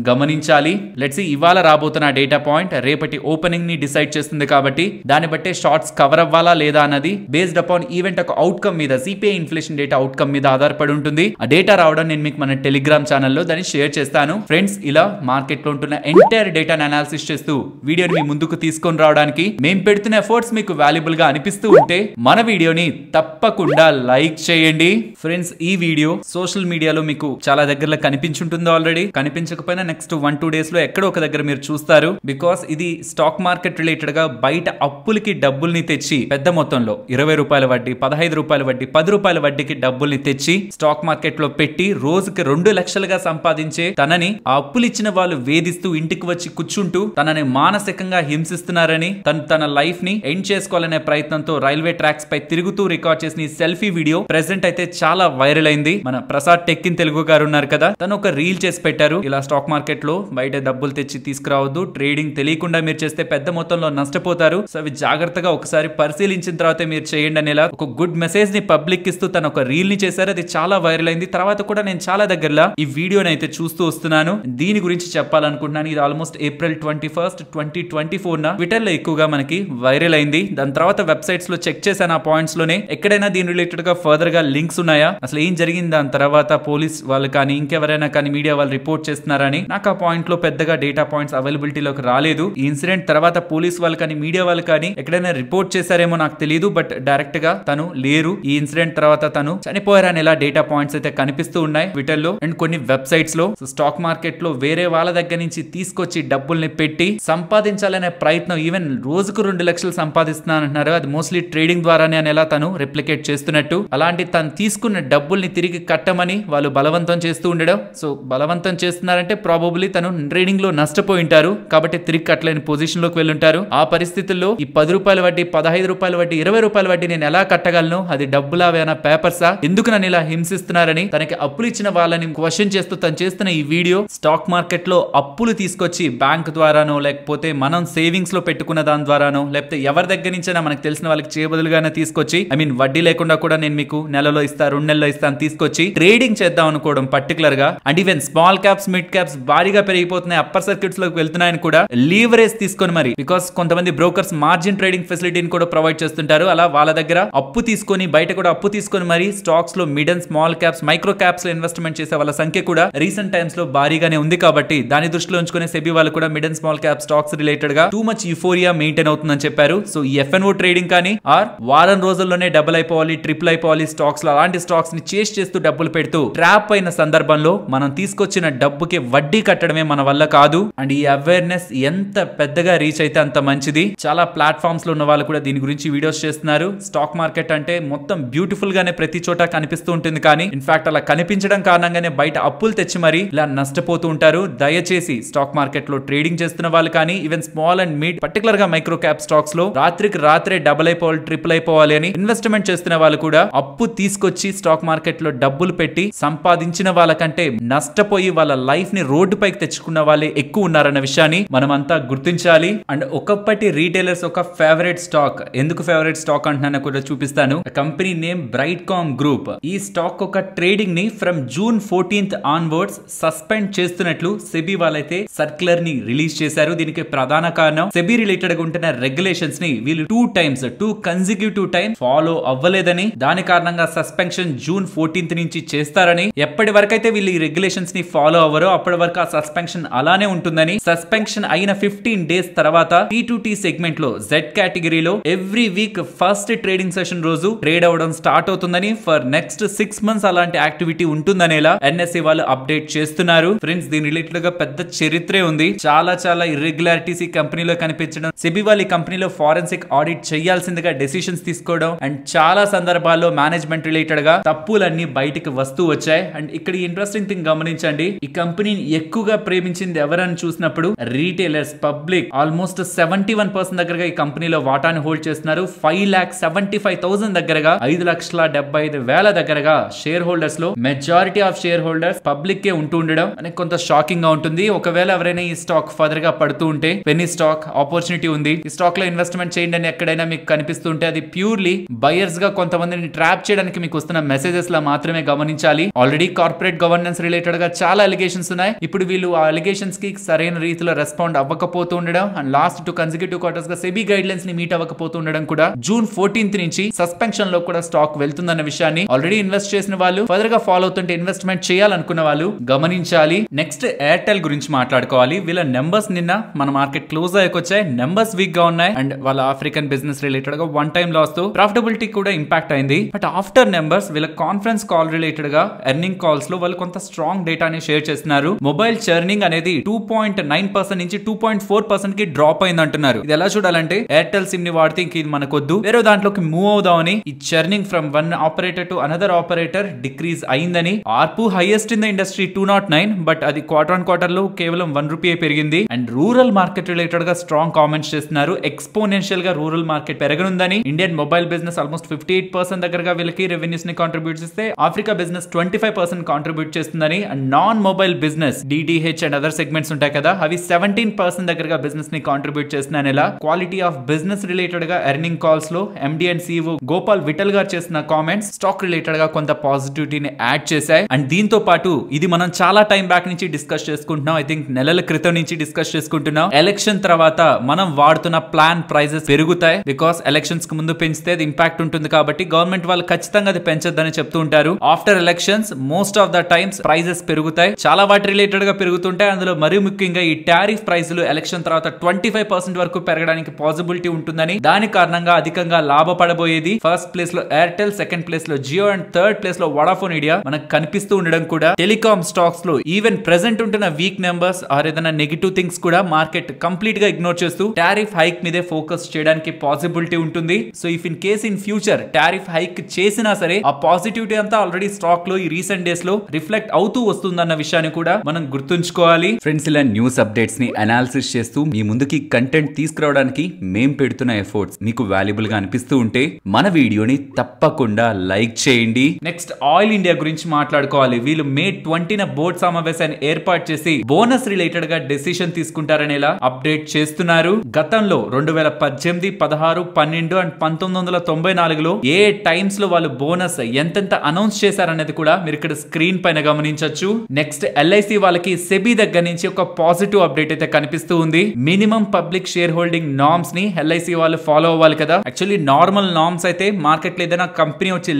గమనించాలి. లెట్స్ సీ ఇవాళ రాబోతున్న డేటా పాయింట్ రేపటి ఓపెనింగ్ ని డిసైడ్ చేస్తుంది. కాబట్టి దాన్ని బట్టే షార్ట్స్ కవర్ అవ్వాలా లేదా అన్నది బేస్డ్ అపాన్ ఈవెంట్ ఒక అవుట్కమ్ మీద, సిపిఐ ఇన్ఫ్లేషన్ డేటా అవుట్కమ్ మీద ఆధారపడి ఉంటుంది. ఆ డేటా రావడం నేను మీకు మన టెలిగ్రామ్ ఛానల్లో దాన్ని షేర్ చేస్తాను. ఫ్రెండ్స్, ఇలా మార్కెట్ లో ఉంటున్న ఎంటైర్ డేటాను అనాలిసిస్ చేస్తూ వీడియోని మీ ముందుకు తీసుకొని రావడానికి మేము పెడుతున్న ఎఫర్ట్స్ మీకు వాల్యుబుల్ గా అనిపిస్తూ ఉంటే మన వీడియోని తప్పకుండా లైక్ చేయండి. ఫ్రెండ్స్, ఈ వీడియో సోషల్ మీడియాలో మీకు చాలా దగ్గరలో కనిపించుంటుంది, ఆల్రెడీ కనిపించకపోయినా ఎక్కడైనా నెక్స్ట్ 1-2 డేస్ లో ఎక్కడో ఒక దగ్గర మీరు చూస్తారు. బికాస్ ఇది స్టాక్ మార్కెట్ రిలేటెడ్ గా బయట అప్పులకి డబ్బుల్ని తెచ్చి పెద్ద మొత్తంలో 20 రూపాయల వడ్డీ, 15 రూపాయల వడ్డీ, 10 రూపాయల వడ్డీకి డబ్బుల్ని తెచ్చి స్టాక్ మార్కెట్ లో పెట్టి రోజుకి 2 లక్షలుగా సంపాదించే తనని ఆ అప్పులు ఇచ్చిన వాళ్ళు వేధిస్తూ ఇంటికి వచ్చి కూర్చుంటూ తనని మానసికంగా హింసిస్తున్నారని, తన లైఫ్ ని ఎండ్ చేసుకోవాలనే ప్రయత్నంతో రైల్వే ట్రాక్స్ పై తిరుగుతూ రికార్డ్ చేసిన ఈ సెల్ఫీ వీడియో ప్రెసెంట్ అయితే చాలా వైరల్ అయింది. మన ప్రసాద్ టెక్ ఇన్ తెలుగు గారు ఉన్నారు కదా, తను ఒక రీల్ చేసి పెట్టారు. ఇలా స్టాక్ మార్కెట్ లో బయట డబ్బులు తెచ్చి తీసుకురావద్దు, ట్రేడింగ్ తెలియకుండా మీరు చేస్తే పెద్ద మొత్తంలో నష్టపోతారు, సో అవి జాగ్రత్తగా ఒకసారి పరిశీలించిన తర్వాత మీరు చేయండి అనేలా ఒక గుడ్ మెసేజ్ ని పబ్లిక్ ఇస్తూ తను ఒక రీల్ ని చేశారు. అది చాలా వైరల్ అయింది. తర్వాత కూడా నేను చాలా దగ్గరలో ఈ వీడియోని అయితే చూస్తూ వస్తున్నాను. దీని గురించి చెప్పాలనుకుంటున్నాను. ఇది ఆల్మోస్ట్ April 21, 2024 ట్విట్టర్ లో ఎక్కువగా మనకి వైరల్ అయింది. దాని తర్వాత వెబ్సైట్స్ లో చెక్ చేశాను ఆ పాయింట్స్ లోనే ఎక్కడైనా దీని రిలేటెడ్ గా ఫర్దర్ గా లింక్స్ ఉన్నాయా, అసలు ఏం జరిగింది దాని తర్వాత పోలీస్ వాళ్ళు కానీ ఇంకెవరైనా కానీ మీడియా వాళ్ళు రిపోర్ట్ చేస్తున్నారని. నాకు ఆ పాయింట్ లో పెద్దగా డేటా పాయింట్స్ అవైలబిలిటీలోకి రాలేదు. ఈ ఇన్సిడెంట్ తర్వాత పోలీస్ వాళ్ళు కానీ మీడియా వాళ్ళు కానీ ఎక్కడైనా రిపోర్ట్ చేశారేమో నాకు తెలియదు, బట్ డైరెక్ట్ గా తను లేరు. ఈ ఇన్సిడెంట్ తర్వాత తను చనిపోయారని ఇలా డేటా పాయింట్స్ అయితే కనిపిస్తూ ఉన్నాయి ట్విట్టర్ లో అండ్ కొన్ని వెబ్సైట్స్ లో. స్టాక్ మార్కెట్ లో వేరే వాళ్ళ దగ్గర నుంచి తీసుకొచ్చి డబ్బుల్ని పెట్టి సంపాదించాలనే ప్రయత్నం, ఈవెన్ రోజుకు 2 లక్షలు సంపాదిస్తున్నానంటున్నారు, అది మోస్ట్లీ ట్రేడింగ్ ద్వారానే అని ఎలా తను రిప్లికేట్ చేస్తున్నట్టు. అలాంటి తను తీసుకున్న డబ్బుల్ని తిరిగి కట్టమని వాళ్ళు బలవంతం చేస్తూ ఉండడం. సో బలవంతం చేస్తున్నారంటే ప్రాబబ్లీ తను ట్రేడింగ్ లో నష్టపోయి ఉంటారు కాబట్టి తిరిగి కట్టలేని పొజిషన్ లోకి వెళ్ళుంటారు. ఆ పరిస్థితుల్లో ఈ 10 రూపాయల వడ్డీ, 15 రూపాయల వడ్డీ, 20 రూపాయల వడ్డీ నేను ఎలా కట్టగలను, అది డబ్బులా వేనా పేపర్సా, ఎందుకు నన్ను ఇలా హింసిస్తున్నారని తనకి అప్పులు ఇచ్చిన వాళ్ళని క్వశ్చన్ చేస్తూ తను చేస్తున్న ఈ వీడియో స్టాక్ మార్కెట్ లో అప్పులు తీసుకొచ్చి బ్యాంక్ ద్వారానో లేకపోతే మనం సేవింగ్స్ లో పెట్టుకున్న దాని ద్వారానో లేకపోతే ఎవరి దగ్గర నుంచైనా మనకు తెలిసిన వాళ్ళకి చేయబదులుగానే తీసుకొచ్చి వడ్డీ లేకుండా కూడా నేను మీకు నెలలో ఇస్తా 2 నెలల్లో ఇస్తాను తీసుకొచ్చి ట్రేడింగ్ చేద్దాం అనుకోవడం పర్టికులర్ గా. And even small caps mid caps భారీగా పెరిగిపోతున్నాయి, అప్పర్ సర్క్యూట్స్ లోకి వెళ్తున్నాయని కూడా లీవరేజ్ తీసుకొని మరి, బికాస్ కొంతమంది బ్రోకర్స్ మార్జిన్ ట్రేడింగ్ ఫెసిలిటీని కూడా ప్రొవైడ్ చేస్తుంటారు. అలా వాళ్ళ దగ్గర అప్పు తీసుకొని బయట కూడా అప్పు తీసుకొని మరి స్టాక్స్ లో mid and small caps micro caps లో ఇన్వెస్ట్మెంట్ చేసే వాళ్ళ సంఖ్య కూడా రీసెంట్ టైమ్స్ లో భారీగానే ఉంది. కాబట్టి దాని దృష్టిలో ఉంచుకునే సెబీ వాళ్ళు కూడా mid and small cap stocks related గా టూ మచ్ యూఫోరియా మెయింటైన్ అవుతుందని చెప్పారు. సో ఈ FNO ట్రేడింగ్ కానీ ఆర్ వారం రోజుల్లోనే డబుల్ అయిపోవాలి, ట్రిపుల్ అయిపోవాలి స్టాక్స్ లో, అలాంటి స్టాక్స్ ని చేసి చేస్తూ డబ్బులు పెడుతూ ట్రాప్ అయిన సందర్భంలో మనం తీసుకొచ్చిన డబ్బుకి వడ్డీ కట్టడమే మన వల్ల కాదు. అండ్ ఈ అవేర్నెస్ ఎంత పెద్దగా రీచ్ అయితే అంత మంచిది. చాలా ప్లాట్ఫామ్స్ లో ఉన్న వాళ్ళు కూడా దీని గురించి వీడియోస్ చేస్తున్నారు. స్టాక్ మార్కెట్ అంటే మొత్తం బ్యూటిఫుల్ గానే ప్రతి చోట కనిపిస్తూ ఉంటుంది, కానీ ఇన్ఫాక్ట్ అలా కనిపించడం కారణంగానే బయట అప్పులు తెచ్చి మరి ఇలా నష్టపోతూ ఉంటారు. దయచేసి స్టాక్ మార్కెట్ లో ట్రేడింగ్ చేస్తున్న వాళ్ళు కానీ even small and mid particular గా మైక్రో క్యాప్ స్టాక్స్ లో రాత్రికి రాత్రే డబుల్ అయిపోవాలి, ట్రిపుల్ అయిపోవాలి అని ఇన్వెస్ట్మెంట్ చేస్తున్న వాళ్ళు కూడా అప్పు తీసుకొచ్చి స్టాక్ మార్కెట్ లో డబ్బులు పెట్టి సంపాదించిన వాళ్ళకంటే నష్టపోయి వాళ్ళ లైఫ్ ని రోడ్డు పైకి తెచ్చుకున్న వాళ్ళే ఎక్కువ ఉన్నారన్న విషయాన్ని మనమంతా గుర్తించాలి. అండ్ ఒకప్పటి రీటైలర్స్ ఒక ఫేవరెట్ స్టాక్, ఎందుకు ఫేవరెట్ స్టాక్ అంటున్నా కూడా చూపిస్తాను. Company name Brightcom group. ఈ స్టాక్ ఒక ట్రేడింగ్ ని from June 14th onwards suspend చేస్తున్నట్లు సెబీ వాళ్ళైతే సర్క్యులర్ ని రిలీజ్ చేశారు. దీనికి ప్రధాన కారణం సెబీ రిలేటెడ్ గా ఉంటున్న రెగ్యులేషన్స్ ని వీళ్ళు 2 కన్సిక్యూటివ్ టైమ్స్ ఫాలో అవ్వలేదని, దాని కారణంగా సస్పెన్షన్ June 14th నుంచి చేస్తారని, ఎప్పటి వరకు అయితే వీళ్ళు ఈ రెగ్యులేషన్స్ ని ఫాలో అవ్వరో అప్పటి వరకు ఆ సస్పెన్షన్ అలానే ఉంటుందని, సస్పెన్షన్ అయిన 15 డేస్ తర్వాత T2T సెగ్మెంట్ లో Z కేటగిరీలో every week first trading session రోజు ట్రేడ్ అవ్వడం స్టార్ట్ అవుతుందని, ఫర్ నెక్స్ట్ 6 months అలాంటి యాక్టివిటీ ఉంటుందనేలా NSE వాళ్ళు అప్డేట్ చేస్తున్నారు. ఫ్రెండ్స్ దీని రిలేటెడ్ గా పెద్ద చరిత్రే ఉంది. చాలా ఇర్రెగ్యులారిటీస్ ఈ కంపెనీలో కనిపించడం, సెబీ వాళ్ళ కంపెనీలో ఫారెన్సిక్ ఆడిట్ చేయాల్సిందిగా డెసిషన్స్ తీసుకోవడం అండ్ చాలా సందర్భాల్లో మేనేజ్మెంట్ రిలేటెడ్ గా తప్పులన్నీ బయటికి వస్తూ వచ్చాయి. అండ్ ఇక్కడ ఇంట్రెస్టింగ్ థింగ్ గమనించండి, ఈ కంపెనీని ఎక్కువగా ప్రేమించింది ఎవరని చూసినప్పుడు రీటైలర్స్, పబ్లిక్ ఆల్మోస్ట్ 71% దగ్గరగా ఈ కంపెనీలో వాటాను హోల్డ్ చేస్తున్నారు. 5,75,000 దగ్గరగా 5,75,000 దగ్గరగా షేర్ హోల్డర్స్ లో majority of share holders public కే ఉంటూ ఉండడం అనేది కొంత షాకింగ్ గా ఉంటుంది. ఒకవేళ ఎవరైనా ఈ స్టాక్ ఫర్దర్ గా పడుతూ ఉంటే పెన్నీ స్టాక్ ఆపర్చునిటీ ఉంది, ఈ స్టాక్ లో ఇన్వెస్ట్మెంట్ చేయండి అని ఎక్కడైనా మీకు కనిపిస్తుంటే అది ప్యూర్లీ బయర్స్ గా కొంతమందిని ట్రాప్ చేయడానికి మీకు వస్తున్న మెసేజెస్ లా మాత్రమే గమనించాలి. ఆల్రెడీ కార్పొరేట్ గవర్నెన్స్ రిలేటెడ్ గా చాలా అలిగేషన్స్ ఉన్నాయి. ఇప్పుడు వీళ్ళు ఆ అలిగేషన్స్ కి సరైన రీతిలో రెస్పాండ్ అవ్వకపోతూ ఉండడం అండ్ లాస్ట్ 2 కన్సిక్యూటివ్ క్వార్టర్స్ గా సెబీ గైడ్ లైన్స్ ని మీట్ అవ్వకపోతూ ఉండడం కూడా June 14th నుంచి సస్పెన్షన్ లో కూడా స్టాక్ వెళ్తుందన్న విషయాన్ని ఆల్రెడీ ఇన్వెస్ట్ చేసిన వాళ్ళు ఫర్దర్ గా ఫాలో అవుతుంటే ఇన్వెస్ట్మెంట్ చేయాలనుకున్న వాళ్ళు గమనించాలి. నెక్స్ట్ ఎయిర్టెల్ గురించి మాట్లాడుకోవాలి. వీళ్ళ నెంబర్స్ నిన్న మన మార్కెట్ క్లోజ్ అయ్యకొచ్చాయి. నెంబర్స్ వీక్ గా ఉన్నాయి అండ్ వాళ్ళ ఆఫ్రికన్ బిజినెస్ రిలేటెడ్ గా వన్ టైం లాస్ తో ప్రాఫిటబిలిటీ కూడా ఇంపాక్ట్ అయింది. బట్ ఆఫ్టర్ నెంబర్స్ వీళ్ళ కాన్ఫరెన్స్ కాల్ రిలేటెడ్ గా ఎర్నింగ్ కాల్స్ లో వాళ్ళు కొంత స్ట్రాంగ్ డేటాని షేర్ చేస్తున్నారు. మొబైల్ చర్నింగ్ అనేది 2.9% నుంచి 2.4% కి డ్రాప్ అయింది అంటున్నారు. ఇది ఎలా చూడాలంటే ఎయిర్టెల్ సిమ్ ని వాడితే ఇంక ఇది మనకొద్దు, వేరే దాంట్లోకి మూవ్ అవుదామని ఈ churning from one operator to another operator decrease అయిందని. ARPU highest in the industry 209, but అది క్వార్టర్ ఆన్ క్వార్టర్ లో కేవలం ₹1 పెరిగింది. అండ్ రూరల్ మార్కెట్ రిలేటెడ్ గా స్ట్రాంగ్ కామెంట్స్ చేస్తున్నారు. ఎక్స్పోనెన్షియల్ గా రూరల్ మార్కెట్ పెరగనుందని. ఇండియన్ మొబైల్ బిజినెస్ ఆల్మోస్ట్ 58% దగ్గరగా వీళ్ళకి రెవెన్యూస్ ని కాంట్రిబ్యూట్ చేస్తే ఆఫ్రికా బిజినెస్ 25% కాంట్రిబ్యూట్ చేస్తుందని. And non mobile business DTH and other segments ఉంటాయి కదా, అవి 17% దగ్గరగా బిజినెస్ ని కాంట్రిబ్యూట్ చేస్తున్నాయి. ఇలా క్వాలిటీ ఆఫ్ బిజినెస్ రిలేటెడ్ గా ఎర్నింగ్ కాల్స్ లో MD and CEO Gopal Vittal garu చేసిన కామెంట్స్ స్టాక్ రిలేటెడ్ గా కొంత పాజిటివిటీని యాడ్ చేశాయి. అండ్ దీంతో పాటు ఇది మనం చాలా టైం బ్యాక్ నుంచి డిస్కస్ చేసుకుంటున్నాం. ఐ థింక్ నెలల క్రితం నుంచి డిస్కస్ చేసుకుంటున్నాం. ఎలక్షన్ తర్వాత మనం వాడుతున్న ప్లాన్ ప్రైజెస్ పెరుగుతాయి. బికాస్ ఎలక్షన్స్ కి ముందు పెంచితే అది ఇంపాక్ట్ ఉంటుంది కాబట్టి గవర్నమెంట్ వాళ్ళు ఖచ్చితంగా అది పెంచొద్దని చెప్తూ ఉంటారు. After elections most of the times prices పెరుగుతాయి. చాలా వాటి రిలేటెడ్ గా పెరుగుతుంటాయి. అందులో మరీ ముఖ్యంగా ఈ టారిఫ్ ప్రైజులు ఎలక్షన్ తర్వాత 25% వరకు పెరగడానికి పాసిబిలిటీ ఉంటుందని. దాని కారణంగా అధికంగా లాభపడబోయేది ఫస్ట్ ప్లేస్ లో ఎయిర్టెల్, సెకండ్ ప్లేస్ లో జియో అండ్ థర్డ్ ప్లేస్ లో వోడాఫోన్ ఐడియా మనకు కనిపిస్తూ ఉండడం కూడా టెలికామ్ స్టాక్స్ లో ఈవెన్ ప్రెసెంట్ ఉంటున్న వీక్ నెంబర్స్ ఆర్ ఏదైనా నెగిటివ్ థింగ్స్ కూడా మార్కెట్ కంప్లీట్ గా ఇగ్నోర్ చేస్తూ టారిఫ్ హైక్ మీదే ఫోకస్ చేయడానికి పాసిబిలిటీ ఉంటుంది. So if in case in future tariff hike చేసినా సరే ఆ పాజిటివిటీ అంతా ఆల్రెడీ స్టాక్ లో ఈ రీసెంట్ డేస్ లో రిఫ్లెక్ట్ అవుతూ వస్తుందన్న విషయాన్ని కూడా మనం గుర్తుంచుకోవాలి. ఫ్రెండ్స్, ఇలా న్యూస్ అప్డేట్స్ ని అనాలిసిస్ చేస్తూ మీ ముందుకి కంటెంట్ తీసుకురావడానికి మేం పెడుతున్న ఎఫర్ట్స్ మీకు వాల్యుబుల్ గా అనిపిస్తూ ఉంటే మన వీడియోని తప్పకుండా లైక్ చేయండి. నెక్స్ట్ ఆయిల్ ఇండియా గురించి మాట్లాడుకోవాలి. వీళ్ళు May 20న బోర్డు సమావేశాన్ని ఏర్పాటు చేసి బోనస్ రిలేటెడ్ గా డెసిషన్ తీసుకుంటారనేలా అప్డేట్ చేస్తున్నారు. గతంలో 2018, 16, 12 అండ్ 1994లో ఏ టైమ్స్ లో వాళ్ళు బోనస్ ఎంతెంత అనౌన్స్ చేశారనేది కూడా మీరు ఇక్కడ స్క్రీన్ పైన గమనించొచ్చు. నెక్స్ట్ ఎల్ఐసి వాళ్ళకి సెబీ దగ్గర నుంచి ఒక పాజిటివ్ అప్డేట్ అయితే కనిపిస్తూ ఉంది. Minimum public share holding norms ని ఎల్ఐసి వాళ్ళు ఫాలో అవ్వాలి కదా. యాక్చువల్లీ నార్మల్ నార్మ్స్ అయితే మార్కెట్ లో ఏదైనా కంపెనీ వచ్చి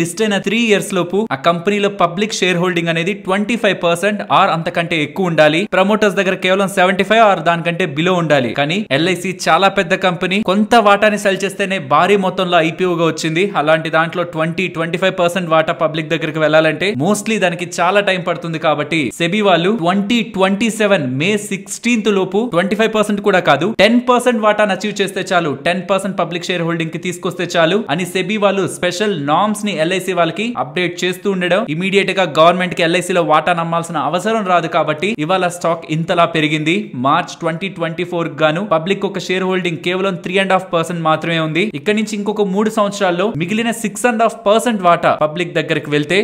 లిస్ట్ అయిన 3 years లోపు ఆ కంపెనీలో పబ్లిక్ షేర్ హోల్డింగ్ అనేది 25% ఆర్ అంతకంటే ఎక్కువ ఉండాలి. ప్రమోటర్స్ దగ్గర కేవలం 75 ఆర్ దానికంటే బిలో ఉండాలి. కానీ ఎల్ఐసి చాలా పెద్ద కంపెనీ, కొంత వాటాని సెల్ చేస్తేనే భారీ మొత్తంలో ఐపీఓగా వచ్చింది. అలాంటి దాంట్లో 20-25% వాటా పబ్లిక్ దగ్గరికి వెళ్ళాలంటే మోస్ట్లీ దానికి చాలా టైం పడుతుంది. కాబట్టి సెబీ వాళ్ళు 2027 May 16th లోపు 25% కూడా కాదు 10% వాటాను అచీవ్ చేస్తే చాలు, 10% పబ్లిక్ షేర్ హోల్డింగ్ కి తీసుకొస్తే చాలు అని సెబీ వాళ్ళు స్పెషల్ నార్మ్స్ ని ఎల్ఐసి వాళ్ళకి అప్డేట్ చేస్తూ ఉండడం. ఇమీడియట్ గా గవర్నమెంట్ కి ఎల్ఐసి లో వాటా నమ్మాల్సిన అవసరం రాదు కాబట్టి ఇవాళ స్టాక్ ఇంతలా పెరిగింది. మార్చ్ 2024 గాను పబ్లిక్ ఒక షేర్ హోల్డింగ్ కేవలం 3.5% మాత్రమే ఉంది. ఇక్కడ నుంచి ఇంకొక 3 సంవత్సరాల్లో మిగిలిన 6.5% వాటా పబ్లిక్ దగ్గరికి వెళ్తే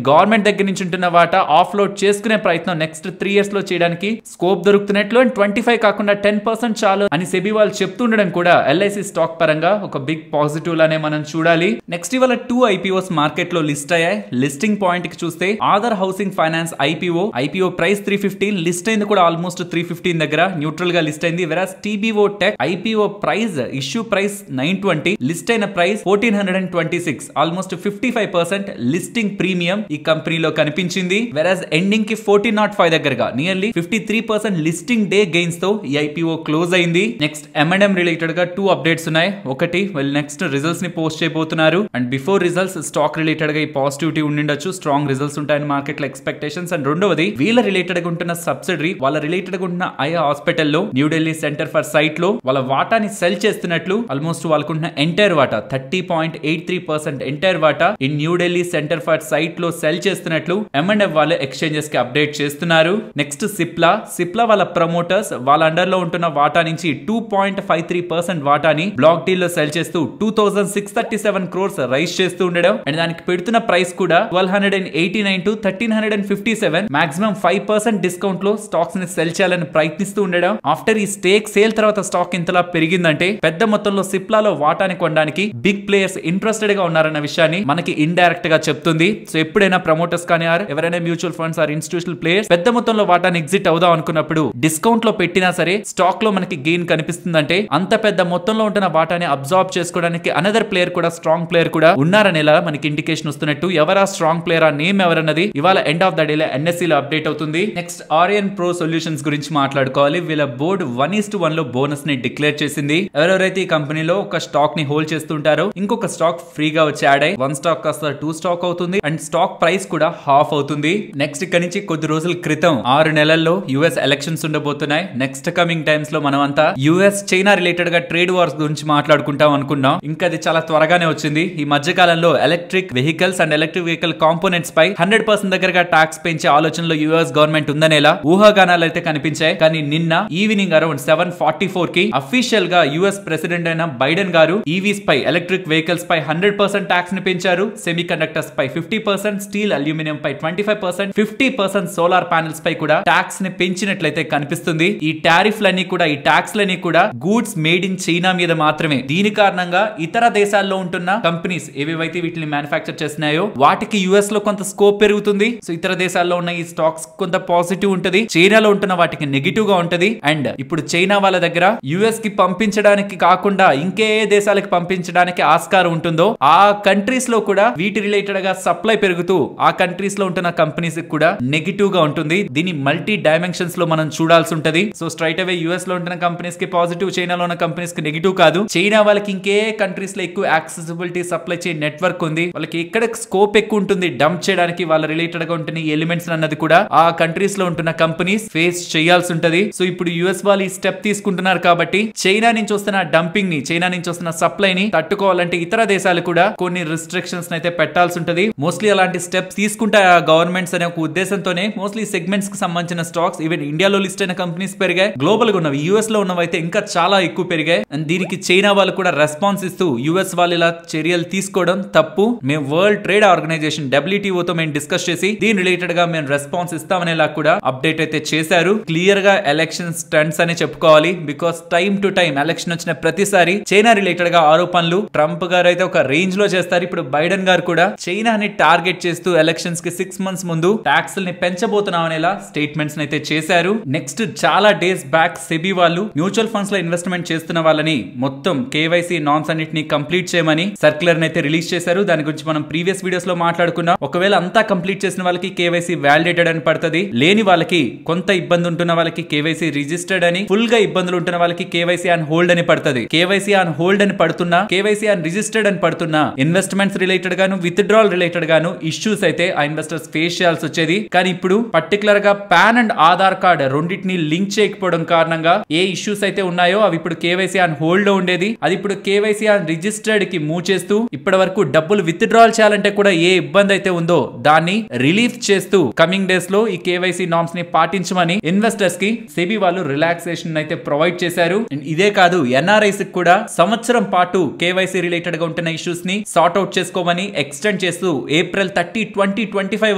గవర్నమెంట్ దగ్గర నుంచి ఉంటున్న వాటా ఆఫ్లోడ్ చేసుకునే ప్రయత్నం నెక్స్ట్ 3 years లో చేయడానికి స్కోప్ దొరుకుతున్నట్లు. అండ్ 25 కాకుండా 10% చాలు అని సెబీ వాళ్ళు చెప్తుండడం కూడా ఎల్ఐసి స్టాక్ పరంగా ఒక బిగ్ పాజిటివ్ లానే మనం చూడాలి. నెక్స్ట్ ఇవాళ 2 IPOs మార్కెట్ లో లిస్ట్ అయ్యాయి. లిస్టింగ్ పాయింట్ కి చూస్తే Aadhar housing finance IPO price 315, list అయింది కూడా ఆల్మోస్ట్ 315 దగ్గర న్యూట్రల్ గా లిస్ట్ అయింది. Whereas TBO Tek IPO price issue price 920, list అయిన ప్రైస్ 1426, ఆల్మోస్ట్ 55% లిస్టింగ్ ప్రీమియం ఈ కంపెనీలో కనిపించింది. వెరాస్ ఎండింగ్ కి 1405 దగ్గరగా నియర్లీ 53% లిస్టింగ్ డే గెయిన్స్ తో ఈ ఐపీఓ క్లోజ్ అయింది. నెక్స్ట్ M&M రిలేటెడ్ గా 2 అప్డేట్స్ ఉన్నాయి. ఒకటి వాళ్ళు నెక్స్ట్ రిజల్ట్స్ ని పోస్ట్ చేయబోతున్నారు. And before results stock related గా ఈ పాజిటివిటీ ఉండిండొచ్చు, స్ట్రాంగ్ రిజల్ట్స్ ఉంటాయని మార్కెట్ లో ఎక్స్పెక్టేషన్స్. అండ్ రెండవది వీళ్ళ రిలేటెడ్ గా ఉంటున్న సబ్సిడరీ వాళ్ళ రిలేటెడ్ గా ఉంటున్న ఐఆర్ హాస్పిటల్ లో న్యూఢిల్లీ సెంటర్ ఫర్ సైట్ లో వాళ్ళ వాటాని సెల్ చేస్తున్నట్లు, ఆల్మోస్ట్ వాళ్ళకుంటున్న ఎంటైర్ వాటా 30.83% ఎంటైర్ వాటా in New Delhi centre for site లో సెల్ చేస్తున్నట్లు M&M వాళ్ళు ఎక్స్చేంజెస్ కి అప్డేట్ చేస్తున్నారు. నెక్స్ట్ సిప్లా వాళ్ళ ప్రమోటర్స్ వాళ్ళ అండర్ లో ఉంటున్న వాటా నుంచి 2.53% వాటాని బ్లాక్ డీల్ లో సెల్ చేస్తూ 2637 crores రైజ్ చేస్తూ ఉండడం. అండ్ దానికి పెడుతున్న ప్రైస్ కూడా 1289 to 1357, మాక్సిమం 5% డిస్కౌంట్ లో స్టాక్స్ ని సెల్ చేయాలని ప్రయత్నిస్తూ ఉండడం. ఆఫ్టర్ ఈ స్టేక్ సేల్ తర్వాత స్టాక్ ఇంతలా పెరిగిందంటే పెద్ద మొత్తంలో సిప్లాలో వాటాని కొనడానికి బిగ్ ప్లేయర్స్ ఇంట్రెస్టెడ్ గా ఉన్నారన్న విషయాన్ని మనకి ఇండైరెక్ట్ గా చెప్తుంది. సో ఎప్పుడైనా ప్రమోటర్స్ కానీ ఎవరైనా mutual funds or institutional players పెద్ద మొత్తంలో వాటాని ఎగ్జిట్ అవుదాం అనుకున్నప్పుడు డిస్కౌంట్ లో పెట్టినా సరే స్టాక్ లో మనకి గెయిన్ కనిపిస్తుందంటే అంత పెద్ద మొత్తంలో ఉంటున్న వాటాని అబ్జార్బ్ చేసుకోవడానికి అనదర్ ప్లేయర్ కూడా, స్ట్రాంగ్ ప్లేయర్ కూడా ఉన్నారనేలా మనకి ఇండికేషన్ వస్తున్నట్టు. ఎవరా స్ట్రాంగ్ ప్లేయర్, ఆ నేమ్ ఎవరన్నది ఇవాళ ఎండ్ ఆఫ్ ద డే లో NSE లో అప్డేట్ అవుతుంది. నెక్స్ట్ ఆరియన్ ప్రో సొల్యూషన్స్ గురించి మాట్లాడుకోవాలి. వీళ్ళ బోర్డు 1:1 లో బోనస్ ని డిక్లేర్ చేసింది. ఎవరెవరైతే ఈ కంపెనీలో ఒక స్టాక్ ని హోల్డ్ చేస్తుంటారో ఇంకొక స్టాక్ ఫ్రీగా వచ్చి యాడ్ అయ్యి 1 స్టాక్ కాస్త 2 స్టాక్ అవుతుంది. అండ్ స్టాక్ ప్రైస్ కూడా హాఫ్ అవుతుంది. నెక్స్ట్ ఇక్కడ నుంచి వచ్చి కొద్ది రోజుల క్రితం 6 నెలల్లో యుఎస్ ఎలక్షన్స్ ఉండబోతున్నాయి. నెక్స్ట్ కమింగ్ టైమ్స్ లో మనం అంతా యుఎస్ చైనా రిలేటెడ్ గా ట్రేడ్ వార్స్ గురించి మాట్లాడుకుంటాం అనుకున్నాం. ఇంకా అది చాలా త్వరగానే వచ్చింది. ఈ మధ్య కాలంలో electric vehicles and electric vehicle components పై 100% దగ్గరగా ట్యాక్స్ పెంచే ఆలోచనలో యుఎస్ గవర్నమెంట్ ఉందనేలా ఊహాగానాలు అయితే కనిపించాయి. కానీ నిన్న ఈవినింగ్ అరౌండ్ 7:44 కి అఫీషియల్ గా యుఎస్ ప్రెసిడెంట్ అయిన బైడెన్ గారు ఈవీస్ పై ఎలక్ట్రిక్ వెహికల్స్ పై 100% ట్యాక్స్ ని పెంచారు. సెమీ కండక్టర్స్ పై 50%, స్టీల్ అల్యూమినియం పై 25%, 50% సోలార్ ప్యానెల్స్ పై కూడా ట్యాక్స్ ని పెంచినట్లయితే కనిపిస్తుంది. ఈ టారిఫ్లన్నీ కూడా, ఈ ట్యాక్స్ లన్నీ కూడా గూడ్స్ మేడ్ ఇన్ చైనా మీద మాత్రమే. దీని కారణంగా ఇతర దేశాల్లో ఉంటున్న కంపెనీస్ ఏవేవైతే వీటిని మ్యానుఫ్యాక్చర్ చేస్తున్నాయో వాటికి యుఎస్ లో కొంత స్కోప్ పెరుగుతుంది. సో ఇతర దేశాల్లో ఉన్న ఈ స్టాక్స్ కొంత పాజిటివ్ ఉంటది, చైనాలో ఉంటున్న వాటికి నెగిటివ్ గా ఉంటది. అండ్ ఇప్పుడు చైనా వాళ్ళ దగ్గర యుఎస్ కి పంపించడానికి కాకుండా ఇంకే దేశాలకు పంపించడానికి ఆస్కారం ఉంటుందో ఆ కంట్రీస్ లో కూడా వీటి రిలేటెడ్ గా సప్లై పెరుగుతూ ఆ కంట్రీస్ లో ఉంటున్న కంపెనీస్ కూడా నెగిటివ్ గా ఉంటుంది. దీని మల్టీ డైమెన్షన్స్ లో మనం చూడాల్సి ఉంటది. సో స్ట్రైట్ అవే యుఎస్ లో ఉంటున్న కంపెనీస్ కి పాజిటివ్, చైనాలో ఉన్న కంపెనీస్ కి నెగిటివ్ కాదు. చైనా వాళ్ళకి ఇంకే కంట్రీస్ లో ఎక్కువ యాక్సెసిబిలిటీ సప్లై చైన్ నెట్వర్క్ ఉంది, వాళ్ళకి ఎక్కడ స్కోప్ ఎక్కువ ఉంటుంది డంప్ చేయడానికి వాళ్ళ రిలేటెడ్ గా ఉంటున్న ఎలిమెంట్స్ అన్నది కూడా ఆ కంట్రీస్ లో ఉంటున్న కంపెనీస్ ఫేస్ చేయాల్సి ఉంటది. సో ఇప్పుడు యుఎస్ వాళ్ళు ఈ స్టెప్ తీసుకుంటున్నారు కాబట్టి చైనా నుంచి వస్తున్న డంపింగ్ ని, చైనా నుంచి వస్తున్న సప్లై ని తట్టుకోవాలంటే ఇతర దేశాలు కూడా కొన్ని రిస్ట్రిక్షన్స్ అయితే పెట్టాల్సి ఉంటది. మోస్ట్లీ అలాంటి స్టెప్స్ తీసుకుంటే ఆ గవర్నమెంట్స్ అనే ఒక ఉద్దేశంతోనే మోస్ట్లీ సెగ్మెంట్స్ కి సంబంధించిన స్టాక్స్ ఈవెన్ ఇండియాలో లిస్ట్ అయిన కంపెనీస్ పెరిగాయి. గ్లోబల్ గా ఉన్నవి, యుఎస్ లో ఉన్నవి అయితే ఇంకా చాలా ఎక్కువ పెరిగాయి. అండ్ దీనికి చైనా వాళ్ళు కూడా రెస్పాన్స్ ఇస్తూ యుఎస్ వాళ్ళు ఇలా చర్యలు తీసుకోవడం తప్పు, మేము వరల్డ్ ట్రేడ్ ఆర్గనైజేషన్ WTO తో మేము డిస్కస్ చేసి దీని రిలేటెడ్ గా మేము రెస్పాన్స్ ఇస్తామనేలా కూడా అప్డేట్ అయితే చేశారు. క్లియర్ గా ఎలక్షన్ స్టంట్స్ అని చెప్పుకోవాలి. Because time to time election వచ్చిన ప్రతిసారి చైనా రిలేటెడ్ గా ఆరోపణలు ట్రంప్ గారు అయితే ఒక రేంజ్ లో చేస్తారు. ఇప్పుడు బైడెన్ గారు కూడా చైనాని టార్గెట్ చేస్తూ ఎలక్షన్స్ కి 6 months ముందు ట్యాక్స్ ని పెంచబోతున్నాం అనేలా స్టేట్మెంట్స్ అయితే చేశారు. నెక్స్ట్ చాలా డేస్ బ్యాక్ సెబీ వాళ్ళు మ్యూచువల్ ఫండ్స్ లో ఇన్వెస్ట్మెంట్ చేస్తున్న వాళ్ళని మొత్తం కేవైసీ నామ్స్ అన్నిటిని కంప్లీట్ చేయమని సర్క్యులర్ అయితే రిలీజ్ చేశారు. దాని గురించి మనం ప్రీవియస్ వీడియోస్ లో మాట్లాడుకున్నాం. ఒకవేళ అంతా కంప్లీట్ చేసిన వాళ్ళకి కేవైసీ వ్యాలిడేటెడ్ అని పడుతుంది, లేని వాళ్ళకి కొంత ఇబ్బంది ఉంటున్న వాళ్ళకి కేవైసీ రిజిస్టర్డ్ అని, ఫుల్ గా ఇబ్బందులు ఉంటున్న వాళ్ళకి కేవైసీ ఆన్ హోల్డ్ అని పడుతుంది. కేవైసీ ఆన్ హోల్డ్ అని పడుతున్నా, కేవైసీ ఆన్ రిజిస్టర్డ్ అని పడుతున్నా ఇన్వెస్ట్మెంట్స్ రిలేటెడ్ గాను, విత్డ్రాల్ రిలేటెడ్ గాను ఇష్యూస్ అయితే ఆ ఇన్వెస్టర్స్ ఫేస్ చేయాల్సి వచ్చేది. కానీ ఇప్పుడు పర్టికులర్ గా పాన్ అండ్ ఆధార్ కార్డ్ రెండింటిని లింక్ చేయకపోవడం కారణంగా ఏ ఇష్యూస్ అయితే ఉన్నాయో అవి ఇప్పుడు కేవైసీ ఆన్ హోల్డ్ లో ఉండేది, అది ఇప్పుడు కేవైసీ ఆన్ రిజిస్టర్డ్ కి మూవ్ చేస్తూ ఇప్పటి వరకు డబ్బులు విత్డ్రాల్ చేయాలంటే కూడా ఏ ఇబ్బంది అయితే ఉందో దాన్ని రిలీఫ్ చేస్తూ కమింగ్ డేస్ లో ఈ కేవైసీ నామ్స్ ని పాటించమని ఇన్వెస్టర్స్ కి సెబీ వాళ్ళు రిలాక్సేషన్ అయితే ప్రొవైడ్ చేశారు. ఇదే కాదు, ఎన్ఆర్ఐస్ కూడా సంవత్సరం పాటు కేవైసీ రిలేటెడ్ గా ఉంటున్న ఇష్యూస్ ని సార్ట్ అవుట్ చేసుకోమని ఎక్స్టెండ్ చేస్తూ April 30, 2025